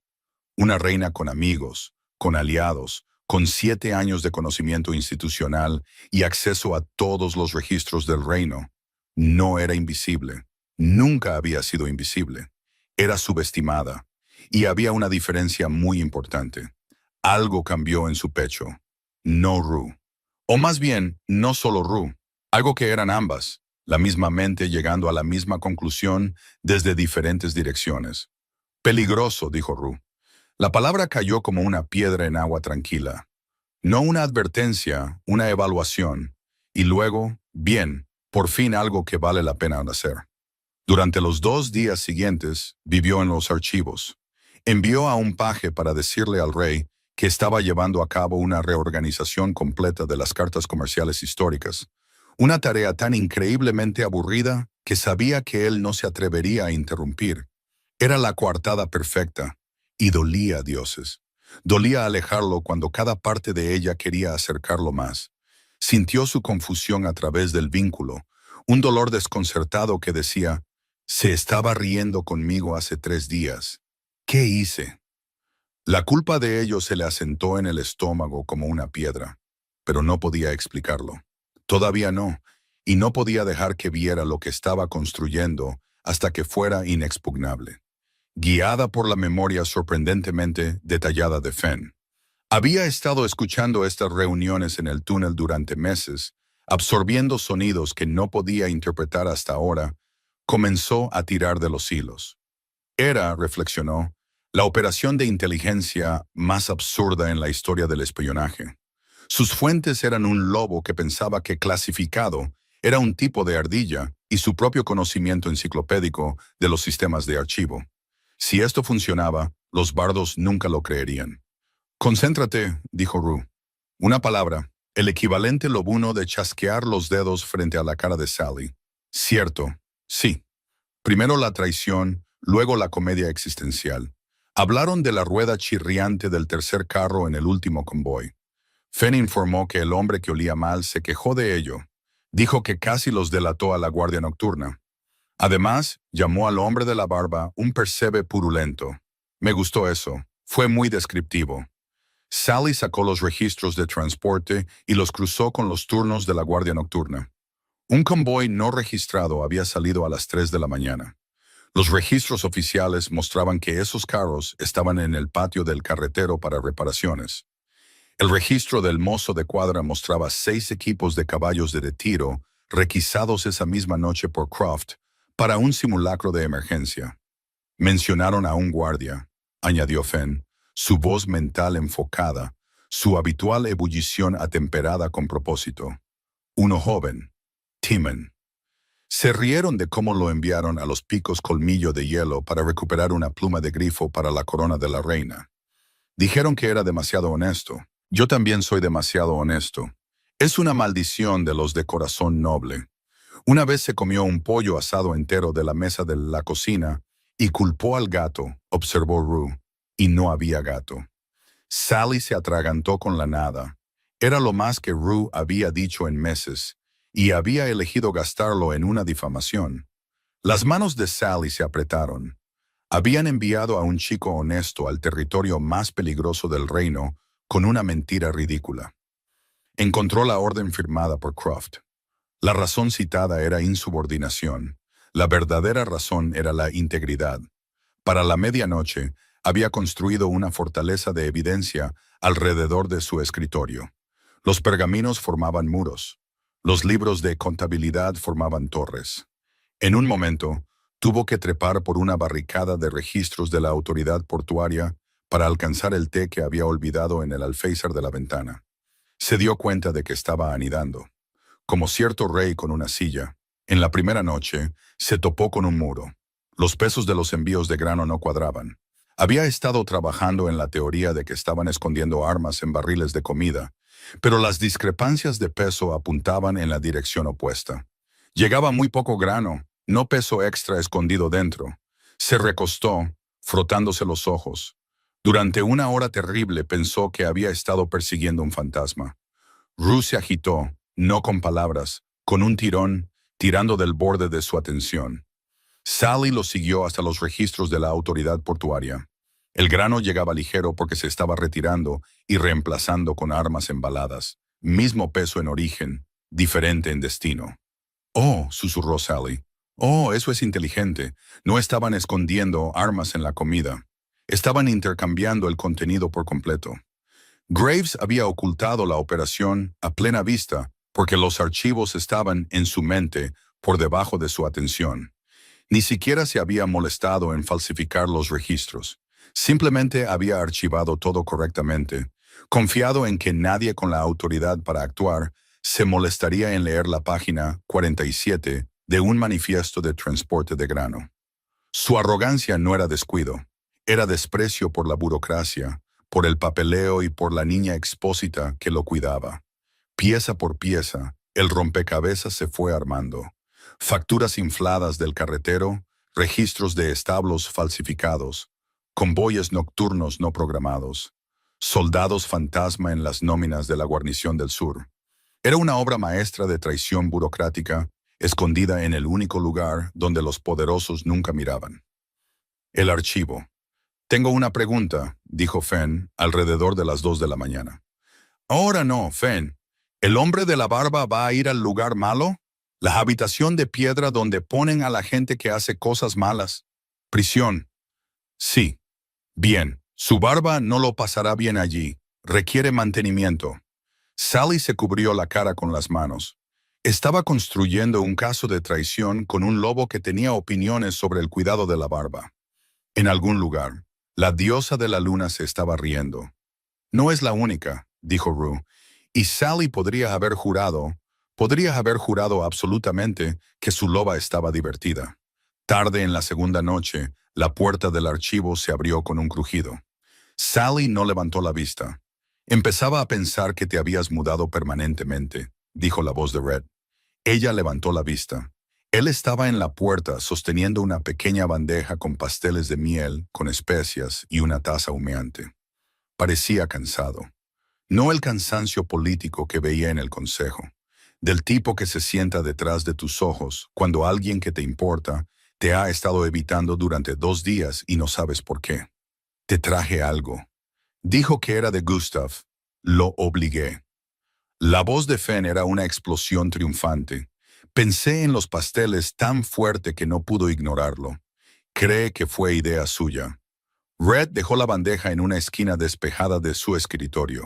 Una reina con amigos, con aliados, con 7 años de conocimiento institucional y acceso a todos los registros del reino. No era invisible. Nunca había sido invisible. Era subestimada. Y había una diferencia muy importante. Algo cambió en su pecho. No Rue. O más bien, no solo Rue. Algo que eran ambas. La misma mente llegando a la misma conclusión desde diferentes direcciones. Peligroso, dijo Rue. La palabra cayó como una piedra en agua tranquila. No una advertencia, una evaluación. Y luego, bien, por fin algo que vale la pena hacer. Durante los 2 días siguientes, vivió en los archivos. Envió a un paje para decirle al rey que estaba llevando a cabo una reorganización completa de las cartas comerciales históricas. Una tarea tan increíblemente aburrida que sabía que él no se atrevería a interrumpir. Era la coartada perfecta. Y dolía a dioses. Dolía alejarlo cuando cada parte de ella quería acercarlo más. Sintió su confusión a través del vínculo, un dolor desconcertado que decía, se estaba riendo conmigo hace 3 días. ¿Qué hice? La culpa de ello se le asentó en el estómago como una piedra, pero no podía explicarlo. Todavía no, y no podía dejar que viera lo que estaba construyendo hasta que fuera inexpugnable. Guiada por la memoria sorprendentemente detallada de Fenn. Había estado escuchando estas reuniones en el túnel durante meses, absorbiendo sonidos que no podía interpretar hasta ahora. Comenzó a tirar de los hilos. Era, reflexionó, la operación de inteligencia más absurda en la historia del espionaje. Sus fuentes eran un lobo que pensaba que clasificado era un tipo de ardilla y su propio conocimiento enciclopédico de los sistemas de archivo. Si esto funcionaba, los bardos nunca lo creerían. Concéntrate, dijo Rue. Una palabra, el equivalente lobuno de chasquear los dedos frente a la cara de Sally. Cierto, sí. Primero la traición, luego la comedia existencial. Hablaron de la rueda chirriante del tercer carro en el último convoy. Fenn informó que el hombre que olía mal se quejó de ello. Dijo que casi los delató a la guardia nocturna. Además, llamó al hombre de la barba un percebe purulento. Me gustó eso. Fue muy descriptivo. Sally sacó los registros de transporte y los cruzó con los turnos de la guardia nocturna. Un convoy no registrado había salido a las 3 de la mañana. Los registros oficiales mostraban que esos carros estaban en el patio del carretero para reparaciones. El registro del mozo de cuadra mostraba 6 equipos de caballos de tiro requisados esa misma noche por Croft para un simulacro de emergencia. Mencionaron a un guardia, añadió Fenn, su voz mental enfocada, su habitual ebullición atemperada con propósito. Uno joven, Timon. Se rieron de cómo lo enviaron a los picos Colmillo de Hielo para recuperar una pluma de grifo para la corona de la reina. Dijeron que era demasiado honesto. Yo también soy demasiado honesto. Es una maldición de los de corazón noble. Una vez se comió un pollo asado entero de la mesa de la cocina y culpó al gato, observó Rue, y no había gato. Sally se atragantó con la nada. Era lo más que Rue había dicho en meses, y había elegido gastarlo en una difamación. Las manos de Sally se apretaron. Habían enviado a un chico honesto al territorio más peligroso del reino con una mentira ridícula. Encontró la orden firmada por Croft. La razón citada era insubordinación. La verdadera razón era la integridad. Para la medianoche, había construido una fortaleza de evidencia alrededor de su escritorio. Los pergaminos formaban muros. Los libros de contabilidad formaban torres. En un momento, tuvo que trepar por una barricada de registros de la autoridad portuaria para alcanzar el té que había olvidado en el alféizar de la ventana. Se dio cuenta de que estaba anidando. Como cierto rey con una silla, en la primera noche se topó con un muro. Los pesos de los envíos de grano no cuadraban. Había estado trabajando en la teoría de que estaban escondiendo armas en barriles de comida, pero las discrepancias de peso apuntaban en la dirección opuesta. Llegaba muy poco grano, no peso extra escondido dentro. Se recostó, frotándose los ojos. Durante una hora terrible pensó que había estado persiguiendo un fantasma. Rue se agitó, no con palabras, con un tirón, tirando del borde de su atención. Sally lo siguió hasta los registros de la autoridad portuaria. El grano llegaba ligero porque se estaba retirando y reemplazando con armas embaladas. Mismo peso en origen, diferente en destino. «Oh», susurró Sally. «Oh, eso es inteligente. No estaban escondiendo armas en la comida. Estaban intercambiando el contenido por completo». Graves había ocultado la operación a plena vista porque los archivos estaban en su mente por debajo de su atención. Ni siquiera se había molestado en falsificar los registros. Simplemente había archivado todo correctamente, confiado en que nadie con la autoridad para actuar se molestaría en leer la página 47 de un manifiesto de transporte de grano. Su arrogancia no era descuido, era desprecio por la burocracia, por el papeleo y por la niña expósita que lo cuidaba. Pieza por pieza, el rompecabezas se fue armando. Facturas infladas del carretero, registros de establos falsificados, convoyes nocturnos no programados, soldados fantasma en las nóminas de la guarnición del sur. Era una obra maestra de traición burocrática, escondida en el único lugar donde los poderosos nunca miraban. El archivo. «Tengo una pregunta», dijo Fenn, alrededor de las 2 de la mañana. «Ahora no, Fenn. ¿El hombre de la barba va a ir al lugar malo?» La habitación de piedra donde ponen a la gente que hace cosas malas. Prisión. Sí. Bien. Su barba no lo pasará bien allí. Requiere mantenimiento. Sally se cubrió la cara con las manos. Estaba construyendo un caso de traición con un lobo que tenía opiniones sobre el cuidado de la barba. En algún lugar, la diosa de la luna se estaba riendo. No es la única, dijo Rue, y Sally podría haber jurado absolutamente que su loba estaba divertida. Tarde en la segunda noche, la puerta del archivo se abrió con un crujido. Sally no levantó la vista. Empezaba a pensar que te habías mudado permanentemente, dijo la voz de Red. Ella levantó la vista. Él estaba en la puerta sosteniendo una pequeña bandeja con pasteles de miel, con especias y una taza humeante. Parecía cansado. No el cansancio político que veía en el consejo, del tipo que se sienta detrás de tus ojos cuando alguien que te importa te ha estado evitando durante 2 días y no sabes por qué. Te traje algo. Dijo que era de Gustav. Lo obligué. La voz de Fenn era una explosión triunfante. Pensé en los pasteles tan fuerte que no pudo ignorarlo. Cree que fue idea suya. Red dejó la bandeja en una esquina despejada de su escritorio.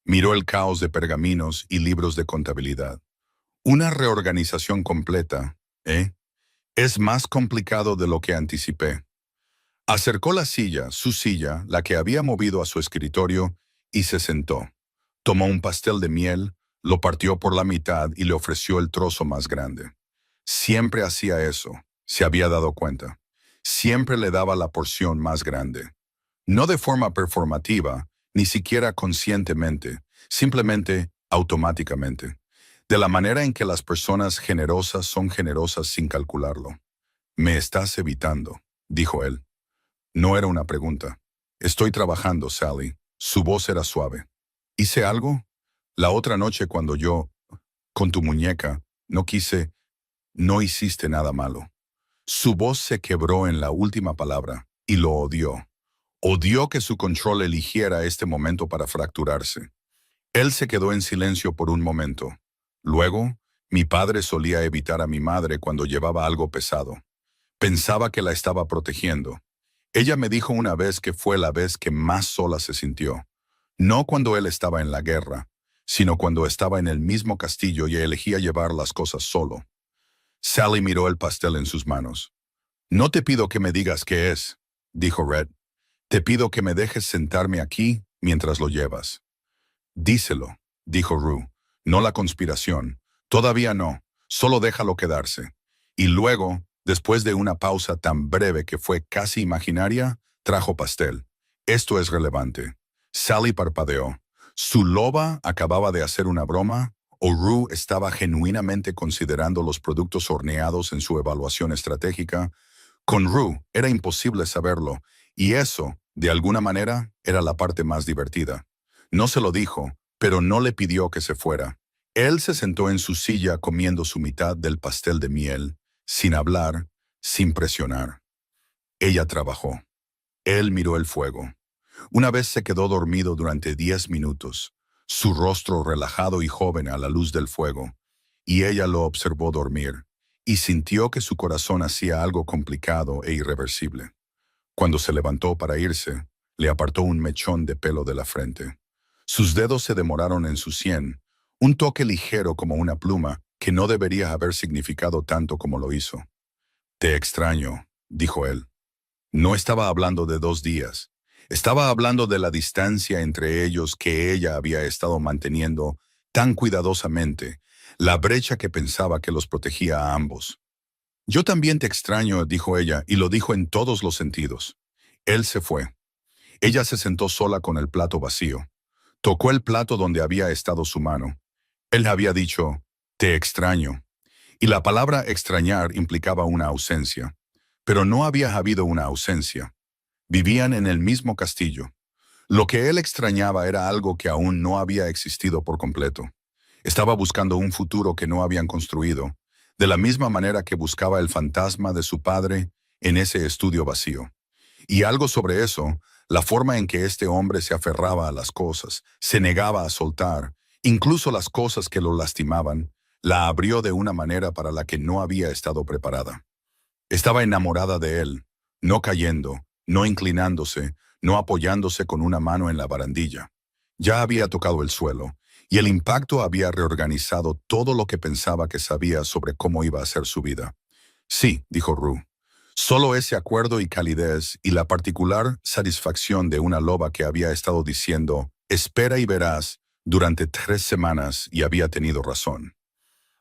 Miró el caos de pergaminos y libros de contabilidad. Una reorganización completa, ¿eh? Es más complicado de lo que anticipé. Acercó la silla, su silla, la que había movido a su escritorio, y se sentó. Tomó un pastel de miel, lo partió por la mitad y le ofreció el trozo más grande. Siempre hacía eso, se había dado cuenta. Siempre le daba la porción más grande. No de forma performativa, ni siquiera conscientemente, simplemente automáticamente. De la manera en que las personas generosas son generosas sin calcularlo. Me estás evitando, dijo él. No era una pregunta. Estoy trabajando, Sally. Su voz era suave. ¿Hice algo? La otra noche cuando con tu muñeca, no hiciste nada malo. Su voz se quebró en la última palabra, y lo odió. Odió que su control eligiera este momento para fracturarse. Él se quedó en silencio por un momento. Luego, mi padre solía evitar a mi madre cuando llevaba algo pesado. Pensaba que la estaba protegiendo. Ella me dijo una vez que fue la vez que más sola se sintió. No cuando él estaba en la guerra, sino cuando estaba en el mismo castillo y elegía llevar las cosas solo. Sally miró el pastel en sus manos. No te pido que me digas qué es, dijo Red. Te pido que me dejes sentarme aquí mientras lo llevas. Díselo, dijo Rue. No la conspiración. Todavía no. Solo déjalo quedarse. Y luego, después de una pausa tan breve que fue casi imaginaria, trajo pastel. Esto es relevante. Sally parpadeó. ¿Su loba acababa de hacer una broma? ¿O Rue estaba genuinamente considerando los productos horneados en su evaluación estratégica? Con Rue era imposible saberlo, y eso, de alguna manera, era la parte más divertida. No se lo dijo, pero no le pidió que se fuera. Él se sentó en su silla comiendo su mitad del pastel de miel, sin hablar, sin presionar. Ella trabajó. Él miró el fuego. Una vez se quedó dormido durante 10 minutos, su rostro relajado y joven a la luz del fuego, y ella lo observó dormir, y sintió que su corazón hacía algo complicado e irreversible. Cuando se levantó para irse, le apartó un mechón de pelo de la frente. Sus dedos se demoraron en su sien, un toque ligero como una pluma que no debería haber significado tanto como lo hizo. Te extraño, dijo él. No estaba hablando de 2 días. Estaba hablando de la distancia entre ellos que ella había estado manteniendo tan cuidadosamente, la brecha que pensaba que los protegía a ambos. Yo también te extraño, dijo ella, y lo dijo en todos los sentidos. Él se fue. Ella se sentó sola con el plato vacío. Tocó el plato donde había estado su mano. Él había dicho, te extraño. Y la palabra extrañar implicaba una ausencia. Pero no había habido una ausencia. Vivían en el mismo castillo. Lo que él extrañaba era algo que aún no había existido por completo. Estaba buscando un futuro que no habían construido, de la misma manera que buscaba el fantasma de su padre en ese estudio vacío. Y algo sobre eso, la forma en que este hombre se aferraba a las cosas, se negaba a soltar, incluso las cosas que lo lastimaban, La abrió de una manera para la que no había estado preparada. Estaba enamorada de él, no cayendo, no inclinándose, no apoyándose con una mano en la barandilla. Ya había tocado el suelo, y el impacto había reorganizado todo lo que pensaba que sabía sobre cómo iba a ser su vida. Sí, dijo Rue. Solo ese acuerdo y calidez y la particular satisfacción de una loba que había estado diciendo, espera y verás, durante 3 semanas y había tenido razón.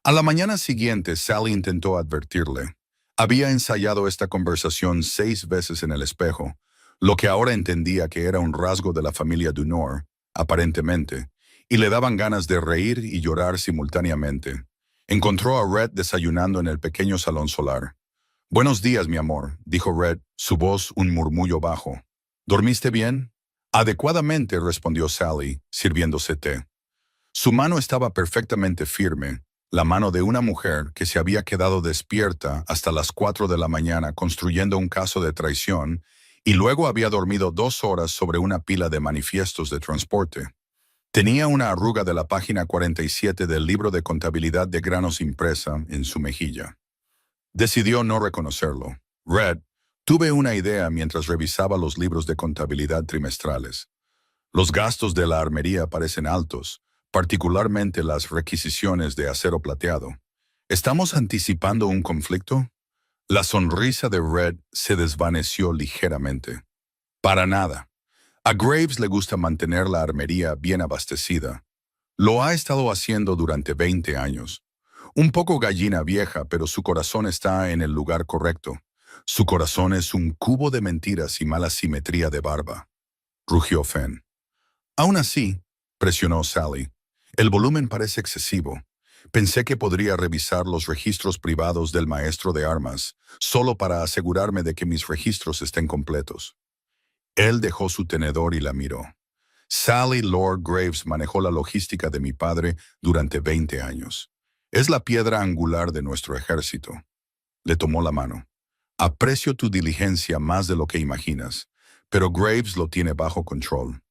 A la mañana siguiente, Sally intentó advertirle. Había ensayado esta conversación 6 veces en el espejo, lo que ahora entendía que era un rasgo de la familia Dunor, aparentemente, y le daban ganas de reír y llorar simultáneamente. Encontró a Red desayunando en el pequeño salón solar. Buenos días, mi amor, dijo Red, su voz un murmullo bajo. ¿Dormiste bien? Adecuadamente, respondió Sally, sirviéndose té. Su mano estaba perfectamente firme, la mano de una mujer que se había quedado despierta hasta las 4 de la mañana construyendo un caso de traición y luego había dormido 2 horas sobre una pila de manifiestos de transporte. Tenía una arruga de la página 47 del libro de contabilidad de granos impresa en su mejilla. Decidió no reconocerlo. Red, tuve una idea mientras revisaba los libros de contabilidad trimestrales. Los gastos de la armería parecen altos, particularmente las requisiciones de acero plateado. ¿Estamos anticipando un conflicto? La sonrisa de Red se desvaneció ligeramente. Para nada. A Graves le gusta mantener la armería bien abastecida. Lo ha estado haciendo durante 20 años. Un poco gallina vieja, pero su corazón está en el lugar correcto. Su corazón es un cubo de mentiras y mala simetría de barba. Rugió Fenn. Aún así, presionó Sally, el volumen parece excesivo. Pensé que podría revisar los registros privados del maestro de armas, solo para asegurarme de que mis registros estén completos. Él dejó su tenedor y la miró. Sally Lord Graves manejó la logística de mi padre durante 20 años. Es la piedra angular de nuestro ejército. Le tomó la mano. Aprecio tu diligencia más de lo que imaginas, pero Graves lo tiene bajo control.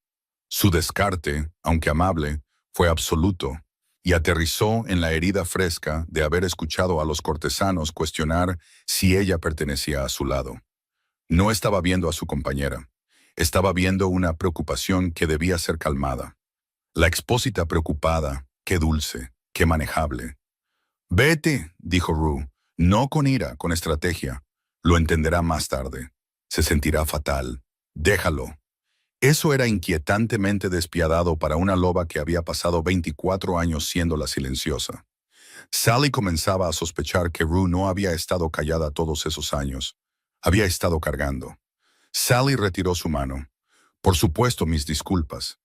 Su descarte, aunque amable, fue absoluto y aterrizó en la herida fresca de haber escuchado a los cortesanos cuestionar si ella pertenecía a su lado. No estaba viendo a su compañera. Estaba viendo una preocupación que debía ser calmada. La expósita preocupada, qué dulce, qué manejable. Vete, dijo Rue, no con ira, con estrategia. Lo entenderá más tarde. Se sentirá fatal. Déjalo. Eso era inquietantemente despiadado para una loba que había pasado 24 años siendo la silenciosa. Sally comenzaba a sospechar que Rue no había estado callada todos esos años. Había estado cargando. Sally retiró su mano. Por supuesto, mis disculpas.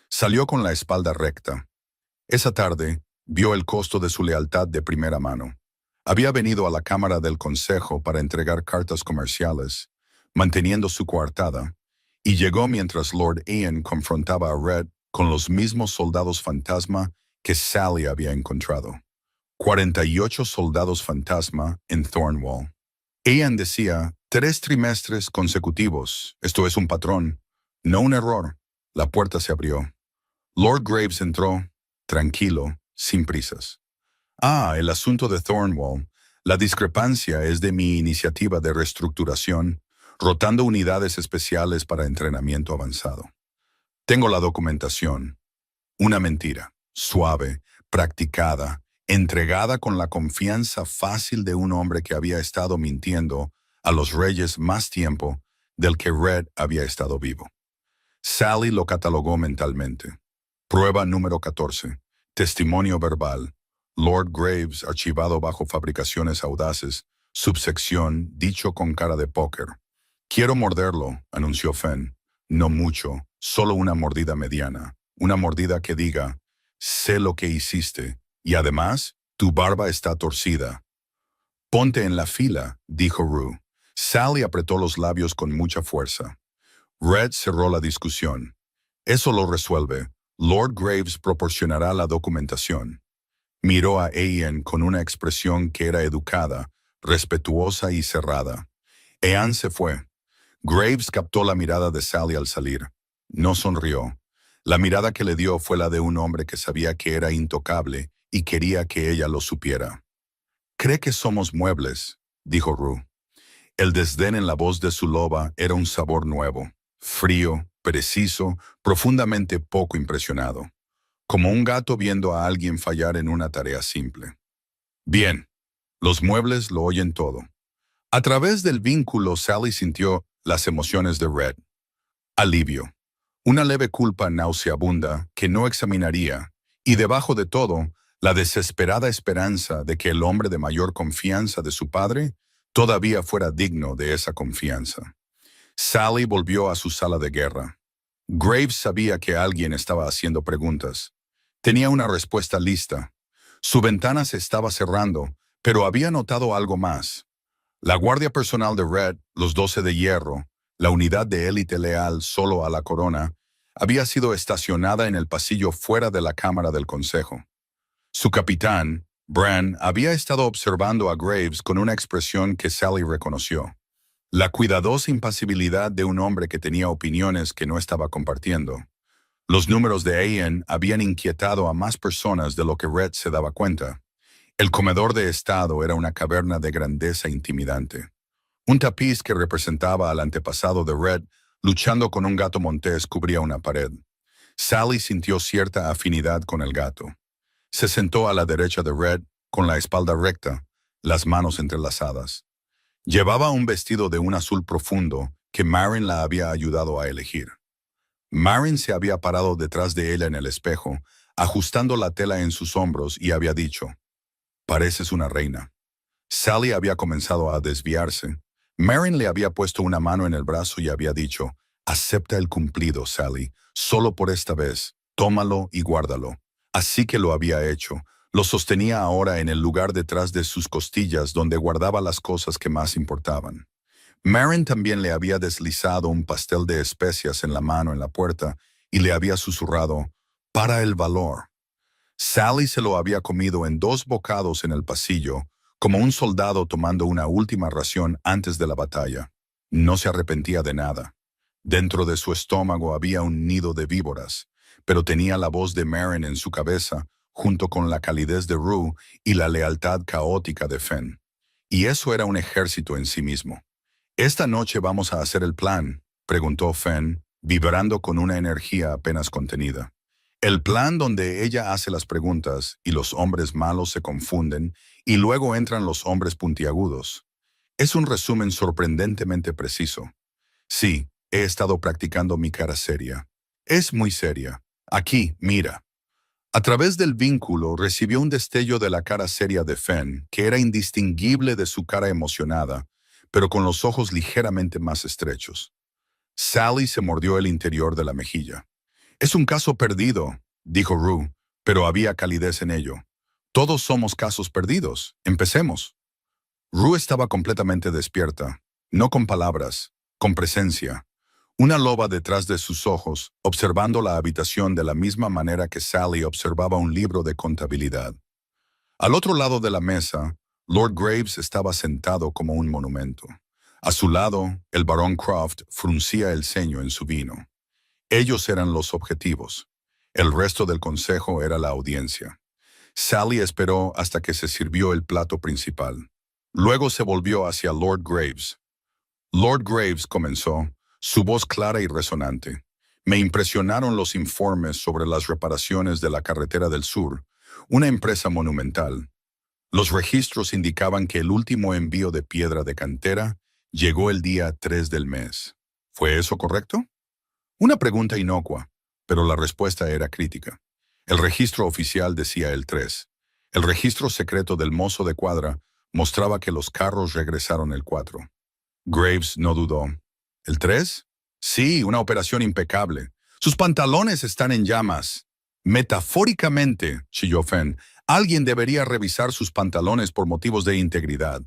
Salió con la espalda recta. Esa tarde, vio el costo de su lealtad de primera mano. Había venido a la Cámara del Consejo para entregar cartas comerciales, manteniendo su coartada, y llegó mientras Lord Ian confrontaba a Red con los mismos soldados fantasma que Sally había encontrado. 48 soldados fantasma en Thornwall. Ian decía, 3 trimestres consecutivos. Esto es un patrón, no un error. La puerta se abrió. Lord Graves entró, tranquilo, sin prisas. El asunto de Thornwall. La discrepancia es de mi iniciativa de reestructuración, rotando unidades especiales para entrenamiento avanzado. Tengo la documentación. Una mentira, suave, practicada, entregada con la confianza fácil de un hombre que había estado mintiendo a los reyes más tiempo del que Red había estado vivo. Sally lo catalogó mentalmente. Prueba número 14. Testimonio verbal. Lord Graves, archivado bajo fabricaciones audaces. Subsección, dicho con cara de póker. Quiero morderlo, anunció Fenn. No mucho, solo una mordida mediana. Una mordida que diga, sé lo que hiciste, y además, tu barba está torcida. Ponte en la fila, dijo Rue. Sally apretó los labios con mucha fuerza. Red cerró la discusión. Eso lo resuelve. Lord Graves proporcionará la documentación. Miró a Ian con una expresión que era educada, respetuosa y cerrada. Ian se fue. Graves captó la mirada de Sally al salir. No sonrió. La mirada que le dio fue la de un hombre que sabía que era intocable y quería que ella lo supiera. «Cree que somos muebles», dijo Rue. El desdén en la voz de su loba era un sabor nuevo, frío, preciso, profundamente poco impresionado, como un gato viendo a alguien fallar en una tarea simple. «Bien, los muebles lo oyen todo». A través del vínculo, Sally sintió las emociones de Red. Alivio, una leve culpa nauseabunda que no examinaría, y debajo de todo, la desesperada esperanza de que el hombre de mayor confianza de su padre todavía fuera digno de esa confianza. Sally volvió a su sala de guerra. Graves sabía que alguien estaba haciendo preguntas. Tenía una respuesta lista. Su ventana se estaba cerrando, pero había notado algo más. La guardia personal de Red, los 12 de hierro, la unidad de élite leal solo a la corona, había sido estacionada en el pasillo fuera de la Cámara del Consejo. Su capitán, Bran, había estado observando a Graves con una expresión que Sally reconoció. La cuidadosa impasibilidad de un hombre que tenía opiniones que no estaba compartiendo. Los números de Aen habían inquietado a más personas de lo que Red se daba cuenta. El comedor de estado era una caverna de grandeza intimidante. Un tapiz que representaba al antepasado de Red luchando con un gato montés cubría una pared. Sally sintió cierta afinidad con el gato. Se sentó a la derecha de Red, con la espalda recta, las manos entrelazadas. Llevaba un vestido de un azul profundo que Maren la había ayudado a elegir. Maren se había parado detrás de ella en el espejo, ajustando la tela en sus hombros y había dicho: «Pareces una reina». Sally había comenzado a desviarse. Maren le había puesto una mano en el brazo y había dicho: «Acepta el cumplido, Sally, solo por esta vez, tómalo y guárdalo». Así que lo había hecho. Lo sostenía ahora en el lugar detrás de sus costillas donde guardaba las cosas que más importaban. Maren también le había deslizado un pastel de especias en la mano en la puerta y le había susurrado: «Para el valor». Sally se lo había comido en 2 bocados en el pasillo, como un soldado tomando una última ración antes de la batalla. No se arrepentía de nada. Dentro de su estómago había un nido de víboras, pero tenía la voz de Maren en su cabeza, junto con la calidez de Rue y la lealtad caótica de Fen. Y eso era un ejército en sí mismo. «¿Esta noche vamos a hacer el plan?», preguntó Fen, vibrando con una energía apenas contenida. El plan donde ella hace las preguntas y los hombres malos se confunden y luego entran los hombres puntiagudos. Es un resumen sorprendentemente preciso. Sí, he estado practicando mi cara seria. Es muy seria. Aquí, mira. A través del vínculo recibió un destello de la cara seria de Fen, que era indistinguible de su cara emocionada, pero con los ojos ligeramente más estrechos. Sally se mordió el interior de la mejilla. «Es un caso perdido», dijo Rue, pero había calidez en ello. «Todos somos casos perdidos. Empecemos». Rue estaba completamente despierta, no con palabras, con presencia. Una loba detrás de sus ojos, observando la habitación de la misma manera que Sally observaba un libro de contabilidad. Al otro lado de la mesa, Lord Graves estaba sentado como un monumento. A su lado, el barón Croft fruncía el ceño en su vino. Ellos eran los objetivos. El resto del consejo era la audiencia. Sally esperó hasta que se sirvió el plato principal. Luego se volvió hacia Lord Graves. Lord Graves comenzó, su voz clara y resonante. «Me impresionaron los informes sobre las reparaciones de la carretera del sur, una empresa monumental. Los registros indicaban que el último envío de piedra de cantera llegó el día 3 del mes. ¿Fue eso correcto?». Una pregunta inocua, pero la respuesta era crítica. El registro oficial decía el 3. El registro secreto del mozo de cuadra mostraba que los carros regresaron el 4. Graves no dudó. ¿El 3? Sí, una operación impecable. Sus pantalones están en llamas. Metafóricamente, chilló Fen, alguien debería revisar sus pantalones por motivos de integridad.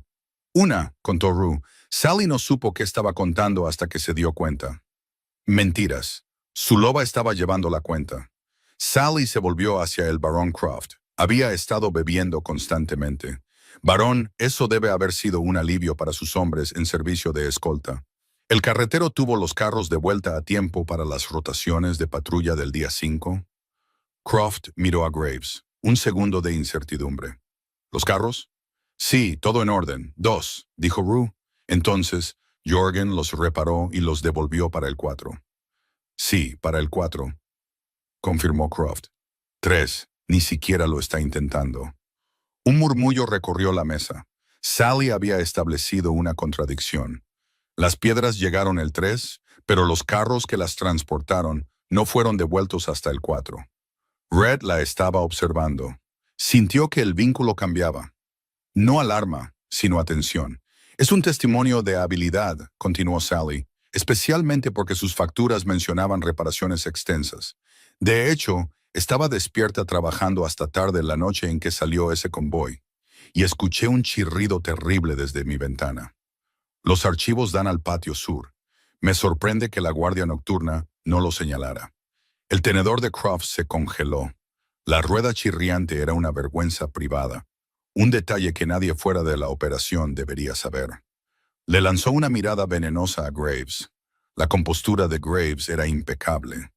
Contó Rue. Sally no supo qué estaba contando hasta que se dio cuenta. Mentiras. Su loba estaba llevando la cuenta. Sally se volvió hacia el barón Croft. Había estado bebiendo constantemente. «Barón, eso debe haber sido un alivio para sus hombres en servicio de escolta. ¿El carretero tuvo los carros de vuelta a tiempo para las rotaciones de patrulla del día 5? Croft miró a Graves. Un segundo de incertidumbre. ¿Los carros? Sí, todo en orden. 2, dijo Rue. Entonces, Jorgen los reparó y los devolvió para el 4. Sí, para el 4, confirmó Croft. 3, ni siquiera lo está intentando. Un murmullo recorrió la mesa. Sally había establecido una contradicción. Las piedras llegaron el 3, pero los carros que las transportaron no fueron devueltos hasta el 4. Red la estaba observando. Sintió que el vínculo cambiaba. No alarma, sino atención. Es un testimonio de habilidad, continuó Sally, especialmente porque sus facturas mencionaban reparaciones extensas. De hecho, estaba despierta trabajando hasta tarde la noche en que salió ese convoy, y escuché un chirrido terrible desde mi ventana. Los archivos dan al patio sur. Me sorprende que la guardia nocturna no lo señalara. El tenedor de Croft se congeló. La rueda chirriante era una vergüenza privada, un detalle que nadie fuera de la operación debería saber. Le lanzó una mirada venenosa a Graves. La compostura de Graves era impecable.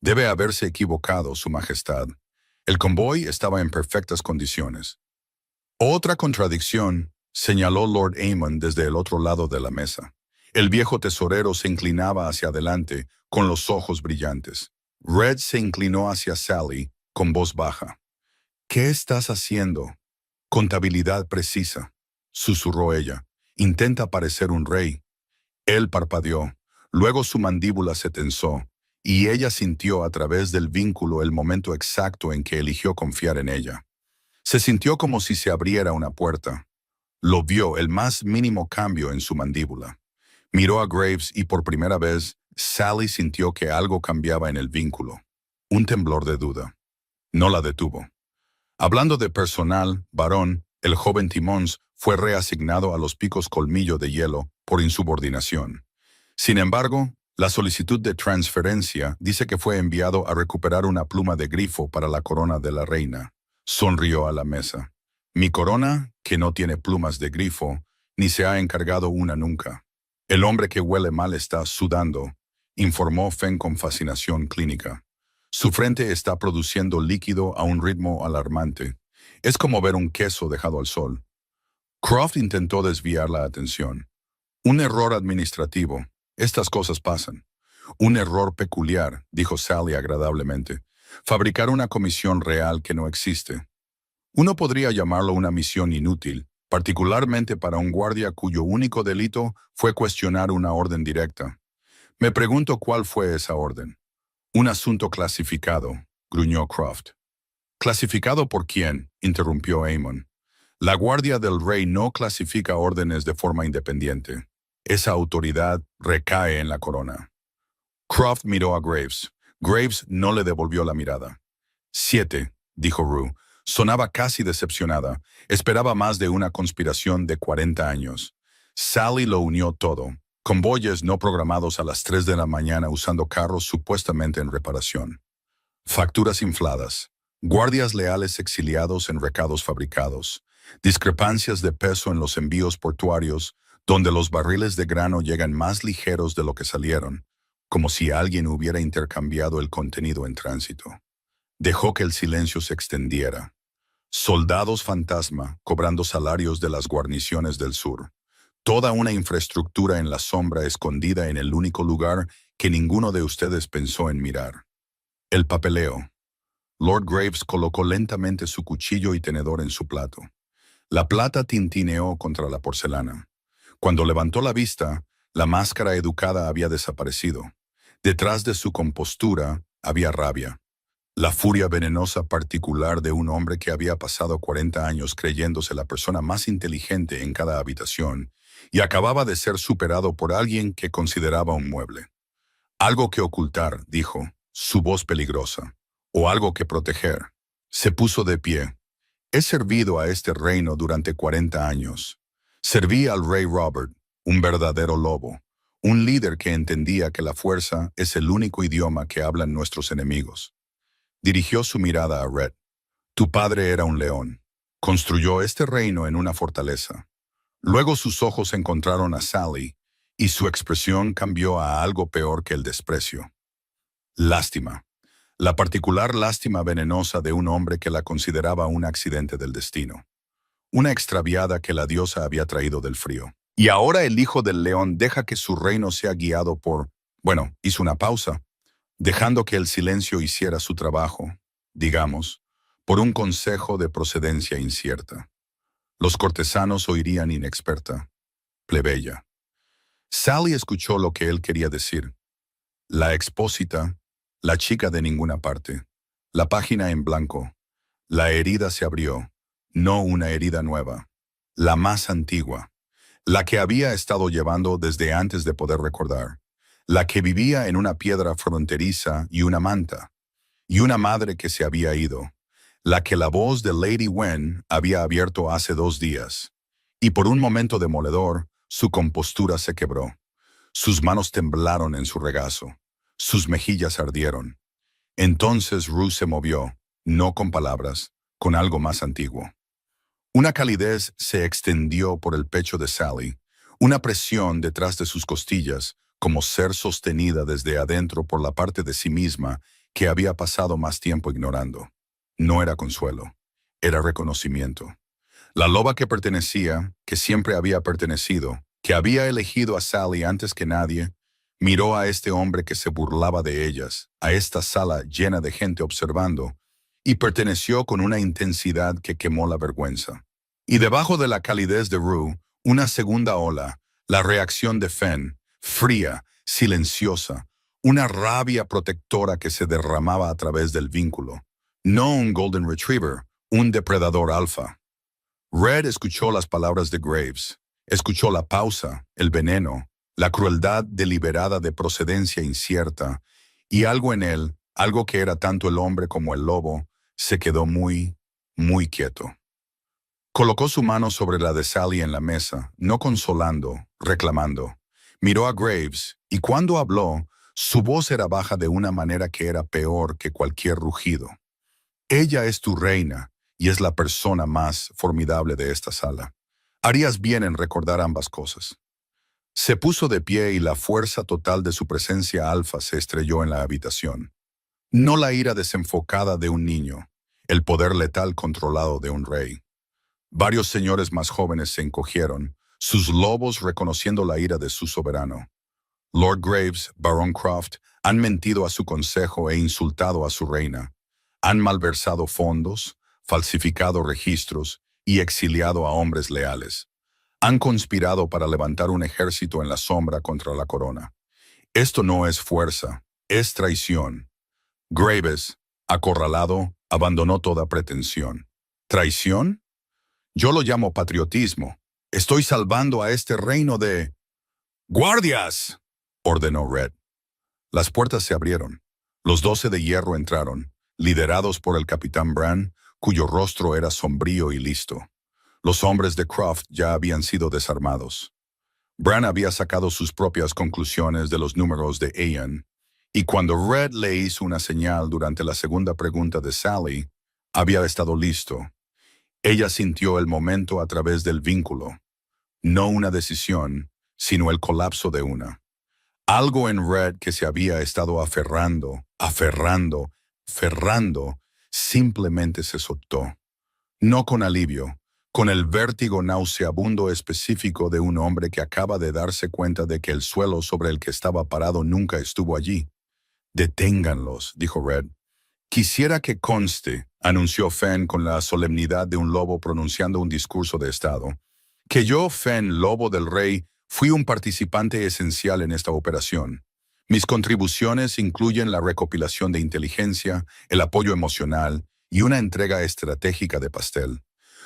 Debe haberse equivocado, Su Majestad. El convoy estaba en perfectas condiciones. Otra contradicción, señaló Lord Amon desde el otro lado de la mesa. El viejo tesorero se inclinaba hacia adelante, con los ojos brillantes. Red se inclinó hacia Sally, con voz baja. ¿Qué estás haciendo? Contabilidad precisa, susurró ella. Intenta parecer un rey. Él parpadeó. Luego su mandíbula se tensó, y ella sintió a través del vínculo el momento exacto en que eligió confiar en ella. Se sintió como si se abriera una puerta. Lo vio el más mínimo cambio en su mandíbula. Miró a Graves y por primera vez, Sally sintió que algo cambiaba en el vínculo. Un temblor de duda. No la detuvo. Hablando de personal, varón, el joven Timmons fue reasignado a los picos Colmillo de Hielo por insubordinación. Sin embargo, la solicitud de transferencia dice que fue enviado a recuperar una pluma de grifo para la corona de la reina. Sonrió a la mesa. Mi corona, que no tiene plumas de grifo, ni se ha encargado una nunca. El hombre que huele mal está sudando, informó Fenn con fascinación clínica. Su frente está produciendo líquido a un ritmo alarmante. Es como ver un queso dejado al sol. Croft intentó desviar la atención. Un error administrativo. Estas cosas pasan. Un error peculiar, dijo Sally agradablemente. Fabricar una comisión real que no existe. Uno podría llamarlo una misión inútil, particularmente para un guardia cuyo único delito fue cuestionar una orden directa. Me pregunto cuál fue esa orden. Un asunto clasificado, gruñó Croft. ¿Clasificado por quién?, interrumpió Amon. La Guardia del Rey no clasifica órdenes de forma independiente. Esa autoridad recae en la corona. Croft miró a Graves. Graves no le devolvió la mirada. 7, dijo Rue. Sonaba casi decepcionada. Esperaba más de una conspiración de 40 años. Sally lo unió todo. Convoyes no programados a las 3 de la mañana usando carros supuestamente en reparación. Facturas infladas. Guardias leales exiliados en recados fabricados. Discrepancias de peso en los envíos portuarios, donde los barriles de grano llegan más ligeros de lo que salieron, como si alguien hubiera intercambiado el contenido en tránsito. Dejó que el silencio se extendiera. Soldados fantasma cobrando salarios de las guarniciones del sur. Toda una infraestructura en la sombra escondida en el único lugar que ninguno de ustedes pensó en mirar. El papeleo. Lord Graves colocó lentamente su cuchillo y tenedor en su plato. La plata tintineó contra la porcelana. Cuando levantó la vista, la máscara educada había desaparecido. Detrás de su compostura había rabia. La furia venenosa particular de un hombre que había pasado 40 años creyéndose la persona más inteligente en cada habitación y acababa de ser superado por alguien que consideraba un mueble. Algo que ocultar, dijo, su voz peligrosa, o algo que proteger. Se puso de pie. He servido a este reino durante 40 años. Serví al rey Robert, un verdadero lobo, un líder que entendía que la fuerza es el único idioma que hablan nuestros enemigos. Dirigió su mirada a Red. Tu padre era un león. Construyó este reino en una fortaleza. Luego sus ojos encontraron a Sally, y su expresión cambió a algo peor que el desprecio. Lástima. la particular lástima venenosa de un hombre que la consideraba un accidente del destino, una extraviada que la diosa había traído del frío. Y ahora el hijo del león deja que su reino sea guiado por... Bueno, hizo una pausa, dejando que el silencio hiciera su trabajo, digamos, por un consejo de procedencia incierta. Los cortesanos oirían inexperta, plebeya. Sally escuchó lo que él quería decir. La expósita, la chica de ninguna parte, la página en blanco. La herida se abrió, no una herida nueva, la más antigua, la que había estado llevando desde antes de poder recordar, la que vivía en una piedra fronteriza y una manta, y una madre que se había ido, la que la voz de Lady Wen había abierto hace 2 días, y por un momento demoledor, su compostura se quebró. Sus manos temblaron en su regazo, sus mejillas ardieron. Entonces Rue se movió, no con palabras, con algo más antiguo. Una calidez se extendió por el pecho de Sally, una presión detrás de sus costillas, como ser sostenida desde adentro por la parte de sí misma que había pasado más tiempo ignorando. No era consuelo, era reconocimiento. La loba que pertenecía, que siempre había pertenecido, que había elegido a Sally antes que nadie, miró a este hombre que se burlaba de ellas, a esta sala llena de gente observando, y perteneció con una intensidad que quemó la vergüenza. Y debajo de la calidez de Rue, una segunda ola, la reacción de Fen, fría, silenciosa, una rabia protectora que se derramaba a través del vínculo. No un Golden Retriever, un depredador alfa. Red escuchó las palabras de Graves, escuchó la pausa, el veneno, la crueldad deliberada de procedencia incierta, y algo en él, algo que era tanto el hombre como el lobo, se quedó muy, muy quieto. Colocó su mano sobre la de Sally en la mesa, no consolando, reclamando. Miró a Graves, y cuando habló, su voz era baja de una manera que era peor que cualquier rugido. Ella es tu reina, y es la persona más formidable de esta sala. Harías bien en recordar ambas cosas. Se puso de pie y la fuerza total de su presencia alfa se estrelló en la habitación. No la ira desenfocada de un niño, el poder letal controlado de un rey. Varios señores más jóvenes se encogieron, sus lobos reconociendo la ira de su soberano. Lord Graves, Baron Croft, han mentido a su consejo e insultado a su reina. Han malversado fondos, falsificado registros y exiliado a hombres leales. Han conspirado para levantar un ejército en la sombra contra la corona. Esto no es fuerza, es traición. Graves, acorralado, abandonó toda pretensión. ¿Traición? Yo lo llamo patriotismo. Estoy salvando a este reino de... ¡Guardias!, ordenó Red. Las puertas se abrieron. Los 12 de hierro entraron, liderados por el capitán Bran, cuyo rostro era sombrío y listo. Los hombres de Croft ya habían sido desarmados. Bran había sacado sus propias conclusiones de los números de Aeon, y cuando Red le hizo una señal durante la segunda pregunta de Sally, había estado listo. Ella sintió el momento a través del vínculo, no una decisión, sino el colapso de una. Algo en Red que se había estado aferrando, simplemente se soltó. No con alivio, con el vértigo nauseabundo específico de un hombre que acaba de darse cuenta de que el suelo sobre el que estaba parado nunca estuvo allí. «Deténganlos», dijo Red. «Quisiera que conste», anunció Fen con la solemnidad de un lobo pronunciando un discurso de Estado, «que yo, Fen, lobo del rey, fui un participante esencial en esta operación. Mis contribuciones incluyen la recopilación de inteligencia, el apoyo emocional y una entrega estratégica de pastel.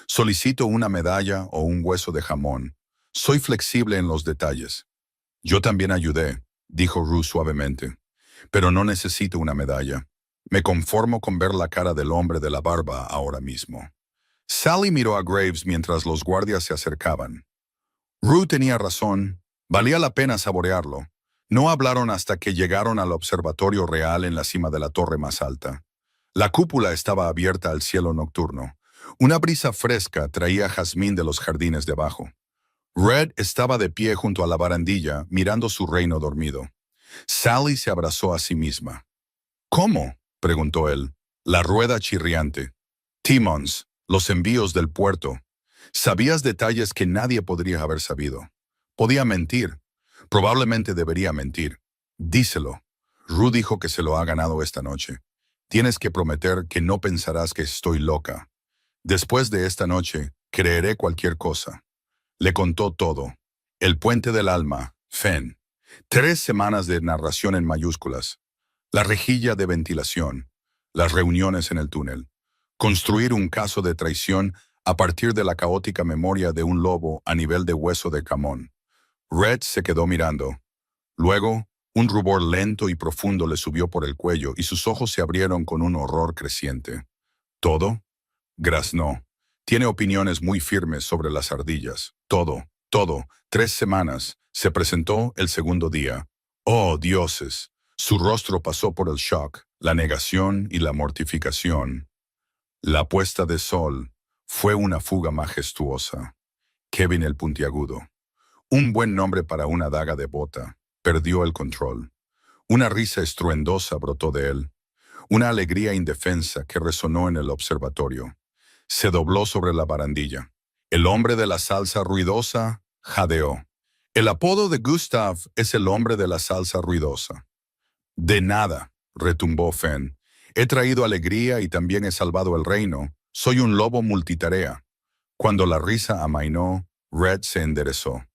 Solicito una medalla o un hueso de jamón. Soy flexible en los detalles». «Yo también ayudé», dijo Rue suavemente, «pero no necesito una medalla. Me conformo con ver la cara del hombre de la barba ahora mismo». Sally miró a Graves mientras los guardias se acercaban. Rue tenía razón, valía la pena saborearlo. No hablaron hasta que llegaron al observatorio real en la cima de la torre más alta. La cúpula estaba abierta al cielo nocturno. Una brisa fresca traía jazmín de los jardines de abajo. Red estaba de pie junto a la barandilla, mirando su reino dormido. Sally se abrazó a sí misma. «¿Cómo?», preguntó él. La rueda chirriante. Timmons, los envíos del puerto. Sabías detalles que nadie podría haber sabido. Podía mentir. Probablemente debería mentir. Díselo. Ru dijo que se lo ha ganado esta noche. Tienes que prometer que no pensarás que estoy loca. Después de esta noche, creeré cualquier cosa. Le contó todo. El puente del alma, Fen. 3 semanas de narración en mayúsculas. La rejilla de ventilación. Las reuniones en el túnel. Construir un caso de traición a partir de la caótica memoria de un lobo a nivel de hueso de camón. Red se quedó mirando. Luego, un rubor lento y profundo le subió por el cuello y sus ojos se abrieron con un horror creciente. ¿Todo? Graznó. Tiene opiniones muy firmes sobre las ardillas. Todo, todo. 3 semanas. Se presentó el segundo día. ¡Oh, dioses! Su rostro pasó por el shock, la negación y la mortificación. La puesta de sol fue una fuga majestuosa. Kevin el puntiagudo. Un buen nombre para una daga de bota. Perdió el control. Una risa estruendosa brotó de él. Una alegría indefensa que resonó en el observatorio. Se dobló sobre la barandilla. El hombre de la salsa ruidosa jadeó. El apodo de Gustav es el hombre de la salsa ruidosa. De nada, retumbó Fen. He traído alegría y también he salvado el reino. Soy un lobo multitarea. Cuando la risa amainó, Red se enderezó.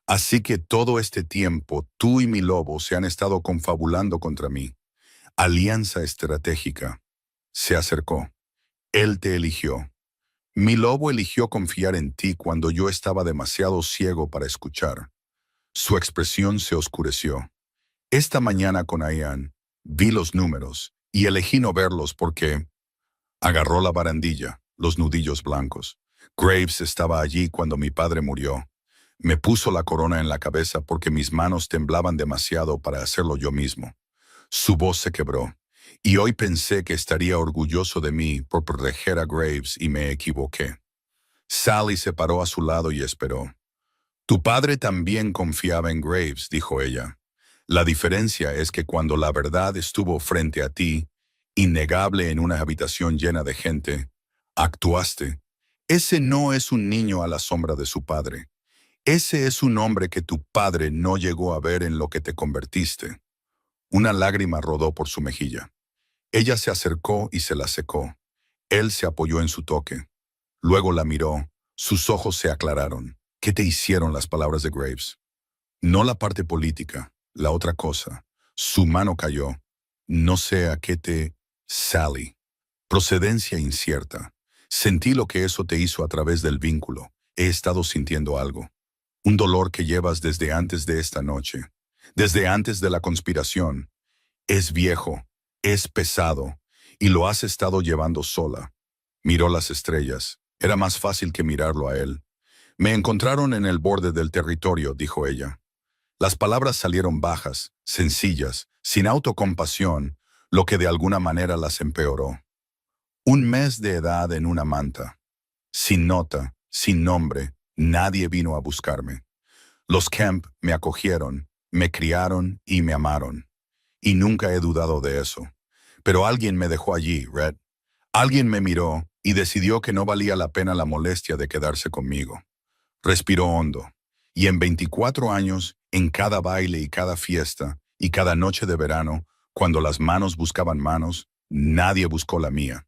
Así que todo este tiempo tú y mi lobo se han estado confabulando contra mí. Alianza estratégica. Se acercó. Él te eligió. Mi lobo eligió confiar en ti cuando yo estaba demasiado ciego para escuchar. Su expresión se oscureció. Esta mañana con Ian, vi los números y elegí no verlos porque agarró la barandilla, los nudillos blancos. Graves estaba allí cuando mi padre murió. Me puso la corona en la cabeza porque mis manos temblaban demasiado para hacerlo yo mismo. Su voz se quebró, y hoy pensé que estaría orgulloso de mí por proteger a Graves y me equivoqué. Sally se paró a su lado y esperó. Tu padre también confiaba en Graves, dijo ella. La diferencia es que cuando la verdad estuvo frente a ti, innegable en una habitación llena de gente, actuaste. Ese no es un niño a la sombra de su padre. Ese es un hombre que tu padre no llegó a ver en lo que te convertiste. Una lágrima rodó por su mejilla. Ella se acercó y se la secó. Él se apoyó en su toque. Luego la miró. Sus ojos se aclararon. ¿Qué te hicieron las palabras de Graves? No la parte política, la otra cosa. Su mano cayó. No sé a qué te... Sally. Procedencia incierta. Sentí lo que eso te hizo a través del vínculo. He estado sintiendo algo. Un dolor que llevas desde antes de esta noche. Desde antes de la conspiración. Es viejo, es pesado, y lo has estado llevando sola. Miró las estrellas. Era más fácil que mirarlo a él. Me encontraron en el borde del territorio, dijo ella. Las palabras salieron bajas, sencillas, sin autocompasión, lo que de alguna manera las empeoró. 1 mes de edad en una manta. Sin nota, sin nombre, nadie vino a buscarme. Los Kemp me acogieron, me criaron y me amaron. Y nunca he dudado de eso. Pero alguien me dejó allí, Red. Alguien me miró y decidió que no valía la pena la molestia de quedarse conmigo. Respiró hondo. Y en 24 años, en cada baile y cada fiesta, y cada noche de verano, cuando las manos buscaban manos, nadie buscó la mía.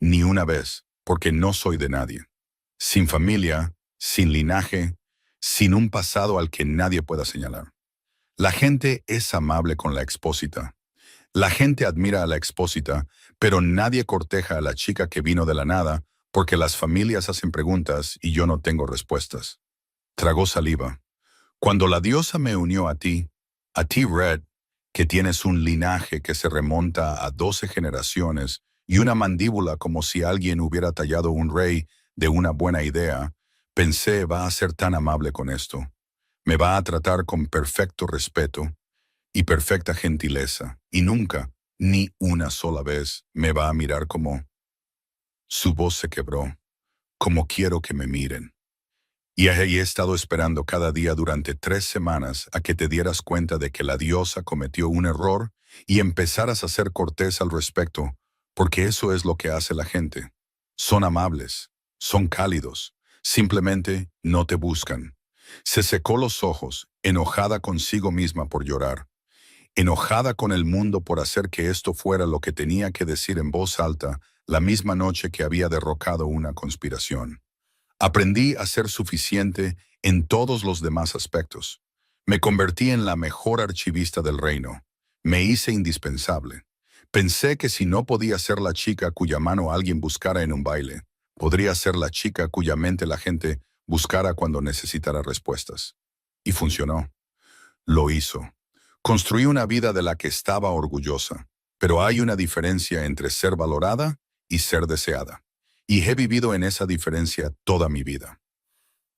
Ni una vez, porque no soy de nadie. Sin familia, sin linaje, sin un pasado al que nadie pueda señalar. La gente es amable con la expósita. La gente admira a la expósita, pero nadie corteja a la chica que vino de la nada porque las familias hacen preguntas y yo no tengo respuestas. Tragó saliva. Cuando la diosa me unió a ti Red, que tienes un linaje que se remonta a 12 generaciones y una mandíbula como si alguien hubiera tallado un rey de una buena idea, pensé va a ser tan amable con esto. Me va a tratar con perfecto respeto y perfecta gentileza, y nunca, ni una sola vez, me va a mirar como... Su voz se quebró. Como quiero que me miren. Y he estado esperando cada día durante 3 semanas a que te dieras cuenta de que la diosa cometió un error y empezaras a ser cortés al respecto, porque eso es lo que hace la gente. Son amables, son cálidos, simplemente no te buscan. Se secó los ojos, enojada consigo misma por llorar, enojada con el mundo por hacer que esto fuera lo que tenía que decir en voz alta la misma noche que había derrocado una conspiración. Aprendí a ser suficiente en todos los demás aspectos. Me convertí en la mejor archivista del reino. Me hice indispensable. Pensé que si no podía ser la chica cuya mano alguien buscara en un baile, podría ser la chica cuya mente la gente buscara cuando necesitara respuestas. Y funcionó. Lo hizo. Construí una vida de la que estaba orgullosa, pero hay una diferencia entre ser valorada y ser deseada. Y he vivido en esa diferencia toda mi vida.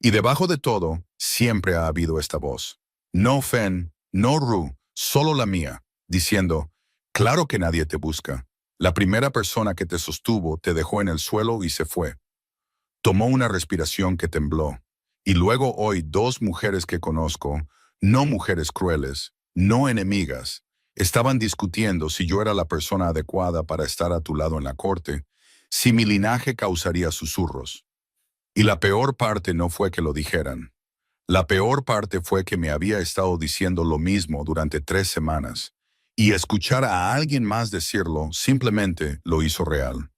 Y debajo de todo, siempre ha habido esta voz. No Fen, no Ru, solo la mía, diciendo, claro que nadie te busca. La primera persona que te sostuvo te dejó en el suelo y se fue. Tomó una respiración que tembló. Y luego hoy 2 mujeres que conozco, no mujeres crueles, no enemigas, estaban discutiendo si yo era la persona adecuada para estar a tu lado en la corte, si mi linaje causaría susurros. Y la peor parte no fue que lo dijeran. La peor parte fue que me había estado diciendo lo mismo durante 3 semanas, y escuchar a alguien más decirlo simplemente lo hizo real.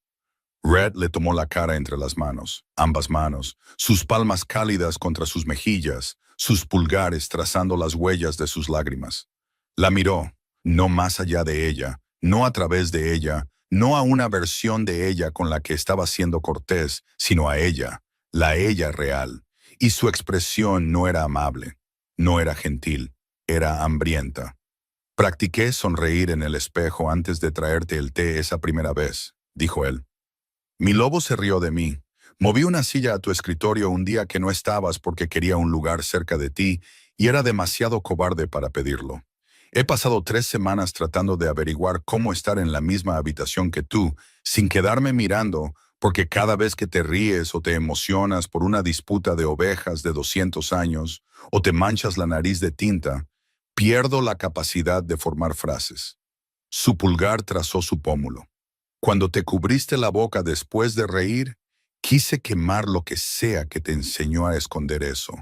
Red le tomó la cara entre las manos, ambas manos, sus palmas cálidas contra sus mejillas, sus pulgares trazando las huellas de sus lágrimas. La miró, no más allá de ella, no a través de ella, no a una versión de ella con la que estaba siendo cortés, sino a ella, la ella real. Y su expresión no era amable, no era gentil, era hambrienta. Practiqué sonreír en el espejo antes de traerte el té esa primera vez, dijo él. Mi lobo se rió de mí. Moví una silla a tu escritorio un día que no estabas porque quería un lugar cerca de ti y era demasiado cobarde para pedirlo. He pasado 3 semanas tratando de averiguar cómo estar en la misma habitación que tú, sin quedarme mirando, porque cada vez que te ríes o te emocionas por una disputa de ovejas de 200 años o te manchas la nariz de tinta, pierdo la capacidad de formar frases. Su pulgar trazó su pómulo. Cuando te cubriste la boca después de reír, quise quemar lo que sea que te enseñó a esconder eso.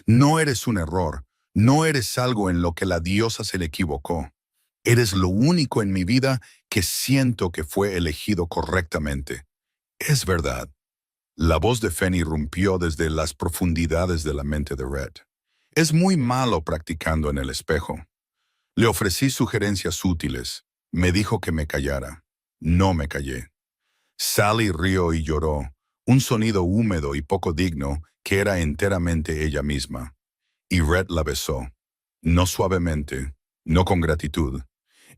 No eres un error, no eres algo en lo que la diosa se le equivocó. Eres lo único en mi vida que siento que fue elegido correctamente. Es verdad. La voz de Fen irrumpió desde las profundidades de la mente de Red. Es muy malo practicando en el espejo. Le ofrecí sugerencias útiles. Me dijo que me callara. No me callé. Sally rió y lloró, un sonido húmedo y poco digno que era enteramente ella misma. Y Red la besó. No suavemente, no con gratitud.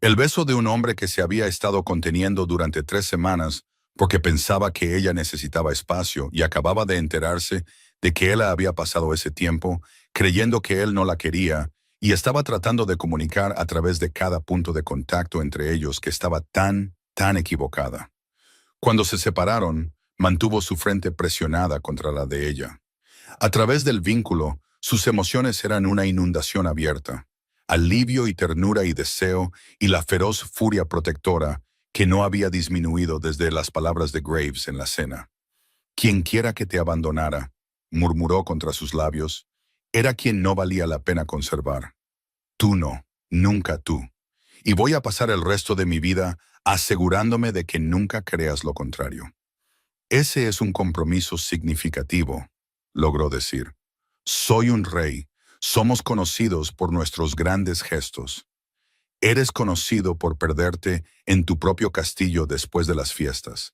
El beso de un hombre que se había estado conteniendo durante 3 semanas porque pensaba que ella necesitaba espacio y acababa de enterarse de que él había pasado ese tiempo creyendo que él no la quería y estaba tratando de comunicar a través de cada punto de contacto entre ellos que estaba tan equivocada. Cuando se separaron, mantuvo su frente presionada contra la de ella. A través del vínculo, sus emociones eran una inundación abierta, alivio y ternura y deseo y la feroz furia protectora que no había disminuido desde las palabras de Graves en la cena. Quien quiera que te abandonara, murmuró contra sus labios, era quien no valía la pena conservar. Tú no, nunca tú. Y voy a pasar el resto de mi vida asegurándome de que nunca creas lo contrario. Ese es un compromiso significativo, logró decir. Soy un rey. Somos conocidos por nuestros grandes gestos. Eres conocido por perderte en tu propio castillo después de las fiestas.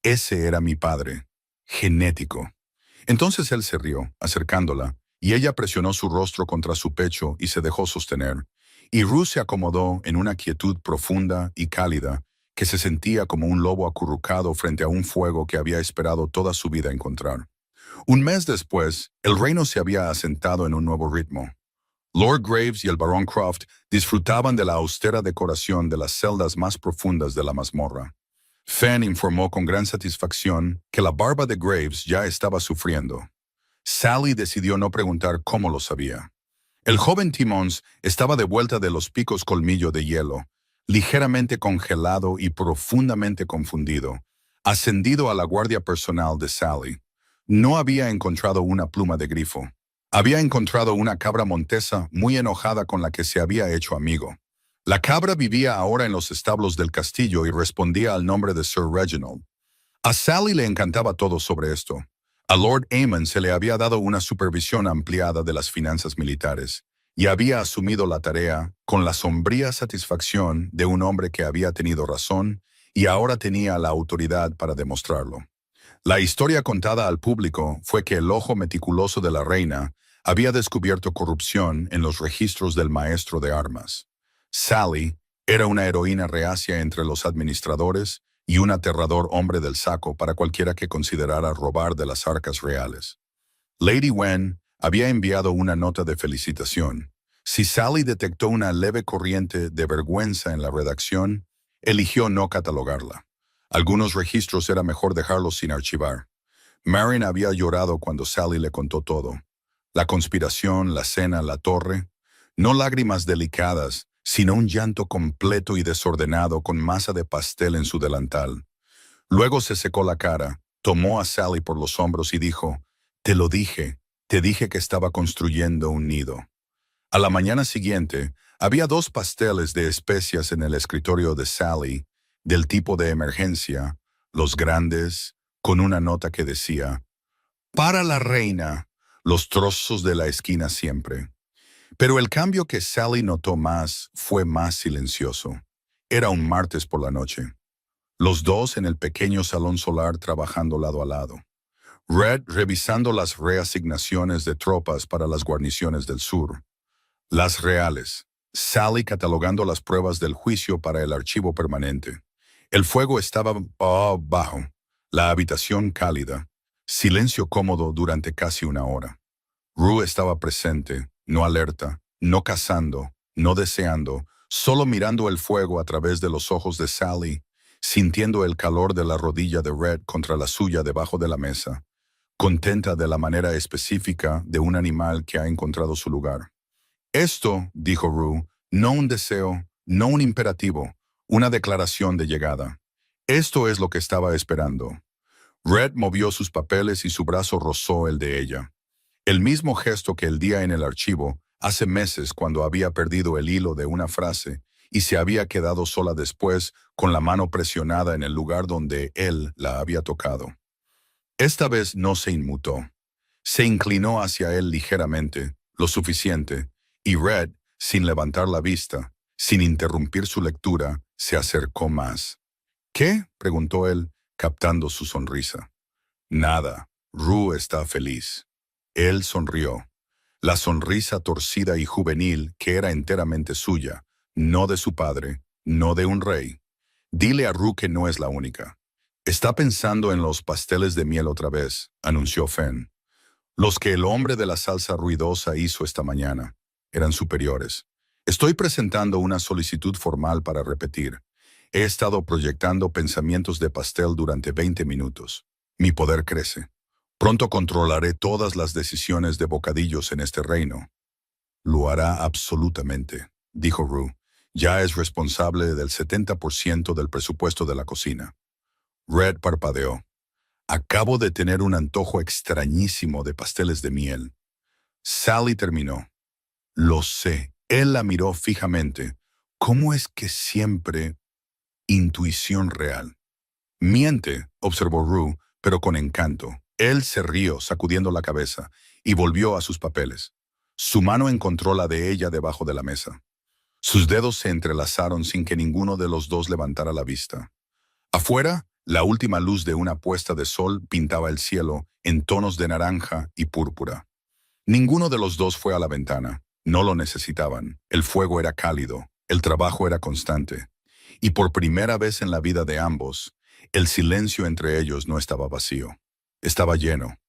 Ese era mi padre. Genético. Entonces él se rió, acercándola, y ella presionó su rostro contra su pecho y se dejó sostener. Y Ruth se acomodó en una quietud profunda y cálida que se sentía como un lobo acurrucado frente a un fuego que había esperado toda su vida encontrar. Un mes después, el reino se había asentado en un nuevo ritmo. Lord Graves y el Barón Croft disfrutaban de la austera decoración de las celdas más profundas de la mazmorra. Fen informó con gran satisfacción que la barba de Graves ya estaba sufriendo. Sally decidió no preguntar cómo lo sabía. El joven Timmons estaba de vuelta de los picos colmillo de hielo, ligeramente congelado y profundamente confundido, ascendido a la guardia personal de Sally. No había encontrado una pluma de grifo. Había encontrado una cabra montesa muy enojada con la que se había hecho amigo. La cabra vivía ahora en los establos del castillo y respondía al nombre de Sir Reginald. A Sally le encantaba todo sobre esto. A Lord Aemon se le había dado una supervisión ampliada de las finanzas militares y había asumido la tarea con la sombría satisfacción de un hombre que había tenido razón y ahora tenía la autoridad para demostrarlo. La historia contada al público fue que el ojo meticuloso de la reina había descubierto corrupción en los registros del maestro de armas. Sally era una heroína reacia entre los administradores y un aterrador hombre del saco para cualquiera que considerara robar de las arcas reales. Lady Wen había enviado una nota de felicitación. Si Sally detectó una leve corriente de vergüenza en la redacción, eligió no catalogarla. Algunos registros era mejor dejarlos sin archivar. Marian había llorado cuando Sally le contó todo. La conspiración, la cena, la torre. No lágrimas delicadas, sino un llanto completo y desordenado con masa de pastel en su delantal. Luego se secó la cara, tomó a Sally por los hombros y dijo, «Te lo dije, te dije que estaba construyendo un nido». A la mañana siguiente, había 2 pasteles de especias en el escritorio de Sally, del tipo de emergencia, los grandes, con una nota que decía, «Para la reina, los trozos de la esquina siempre». Pero el cambio que Sally notó más fue más silencioso. Era un martes por la noche. Los dos en el pequeño salón solar trabajando lado a lado. Red revisando las reasignaciones de tropas para las guarniciones del sur. Las reales. Sally catalogando las pruebas del juicio para el archivo permanente. El fuego estaba bajo. La habitación cálida. Silencio cómodo durante casi una hora. Rue estaba presente, no alerta, no cazando, no deseando, solo mirando el fuego a través de los ojos de Sally, sintiendo el calor de la rodilla de Red contra la suya debajo de la mesa, contenta de la manera específica de un animal que ha encontrado su lugar. Esto, dijo Rue, no un deseo, no un imperativo, una declaración de llegada. Esto es lo que estaba esperando. Red movió sus papeles y su brazo rozó el de ella. El mismo gesto que el día en el archivo, hace meses cuando había perdido el hilo de una frase y se había quedado sola después con la mano presionada en el lugar donde él la había tocado. Esta vez no se inmutó. Se inclinó hacia él ligeramente, lo suficiente, y Red, sin levantar la vista, sin interrumpir su lectura, se acercó más. «¿Qué?», preguntó él, captando su sonrisa. «Nada, Rue está feliz». Él sonrió. La sonrisa torcida y juvenil que era enteramente suya, no de su padre, no de un rey. «Dile a Rue que no es la única». «Está pensando en los pasteles de miel otra vez», anunció Fenn. «Los que el hombre de la salsa ruidosa hizo esta mañana. Eran superiores. Estoy presentando una solicitud formal para repetir. He estado proyectando pensamientos de pastel durante 20 minutos. Mi poder crece. Pronto controlaré todas las decisiones de bocadillos en este reino». «Lo hará absolutamente», dijo Rue. «Ya es responsable del 70% del presupuesto de la cocina». Red parpadeó. «Acabo de tener un antojo extrañísimo de pasteles de miel». Sally terminó. «Lo sé». Él la miró fijamente. «¿Cómo es que siempre...?» «Intuición real». «Miente», observó Rue, pero con encanto. Él se rió, sacudiendo la cabeza, y volvió a sus papeles. Su mano encontró la de ella debajo de la mesa. Sus dedos se entrelazaron sin que ninguno de los dos levantara la vista. Afuera, la última luz de una puesta de sol pintaba el cielo en tonos de naranja y púrpura. Ninguno de los dos fue a la ventana. No lo necesitaban. El fuego era cálido, el trabajo era constante. Y por primera vez en la vida de ambos, el silencio entre ellos no estaba vacío. Estaba lleno.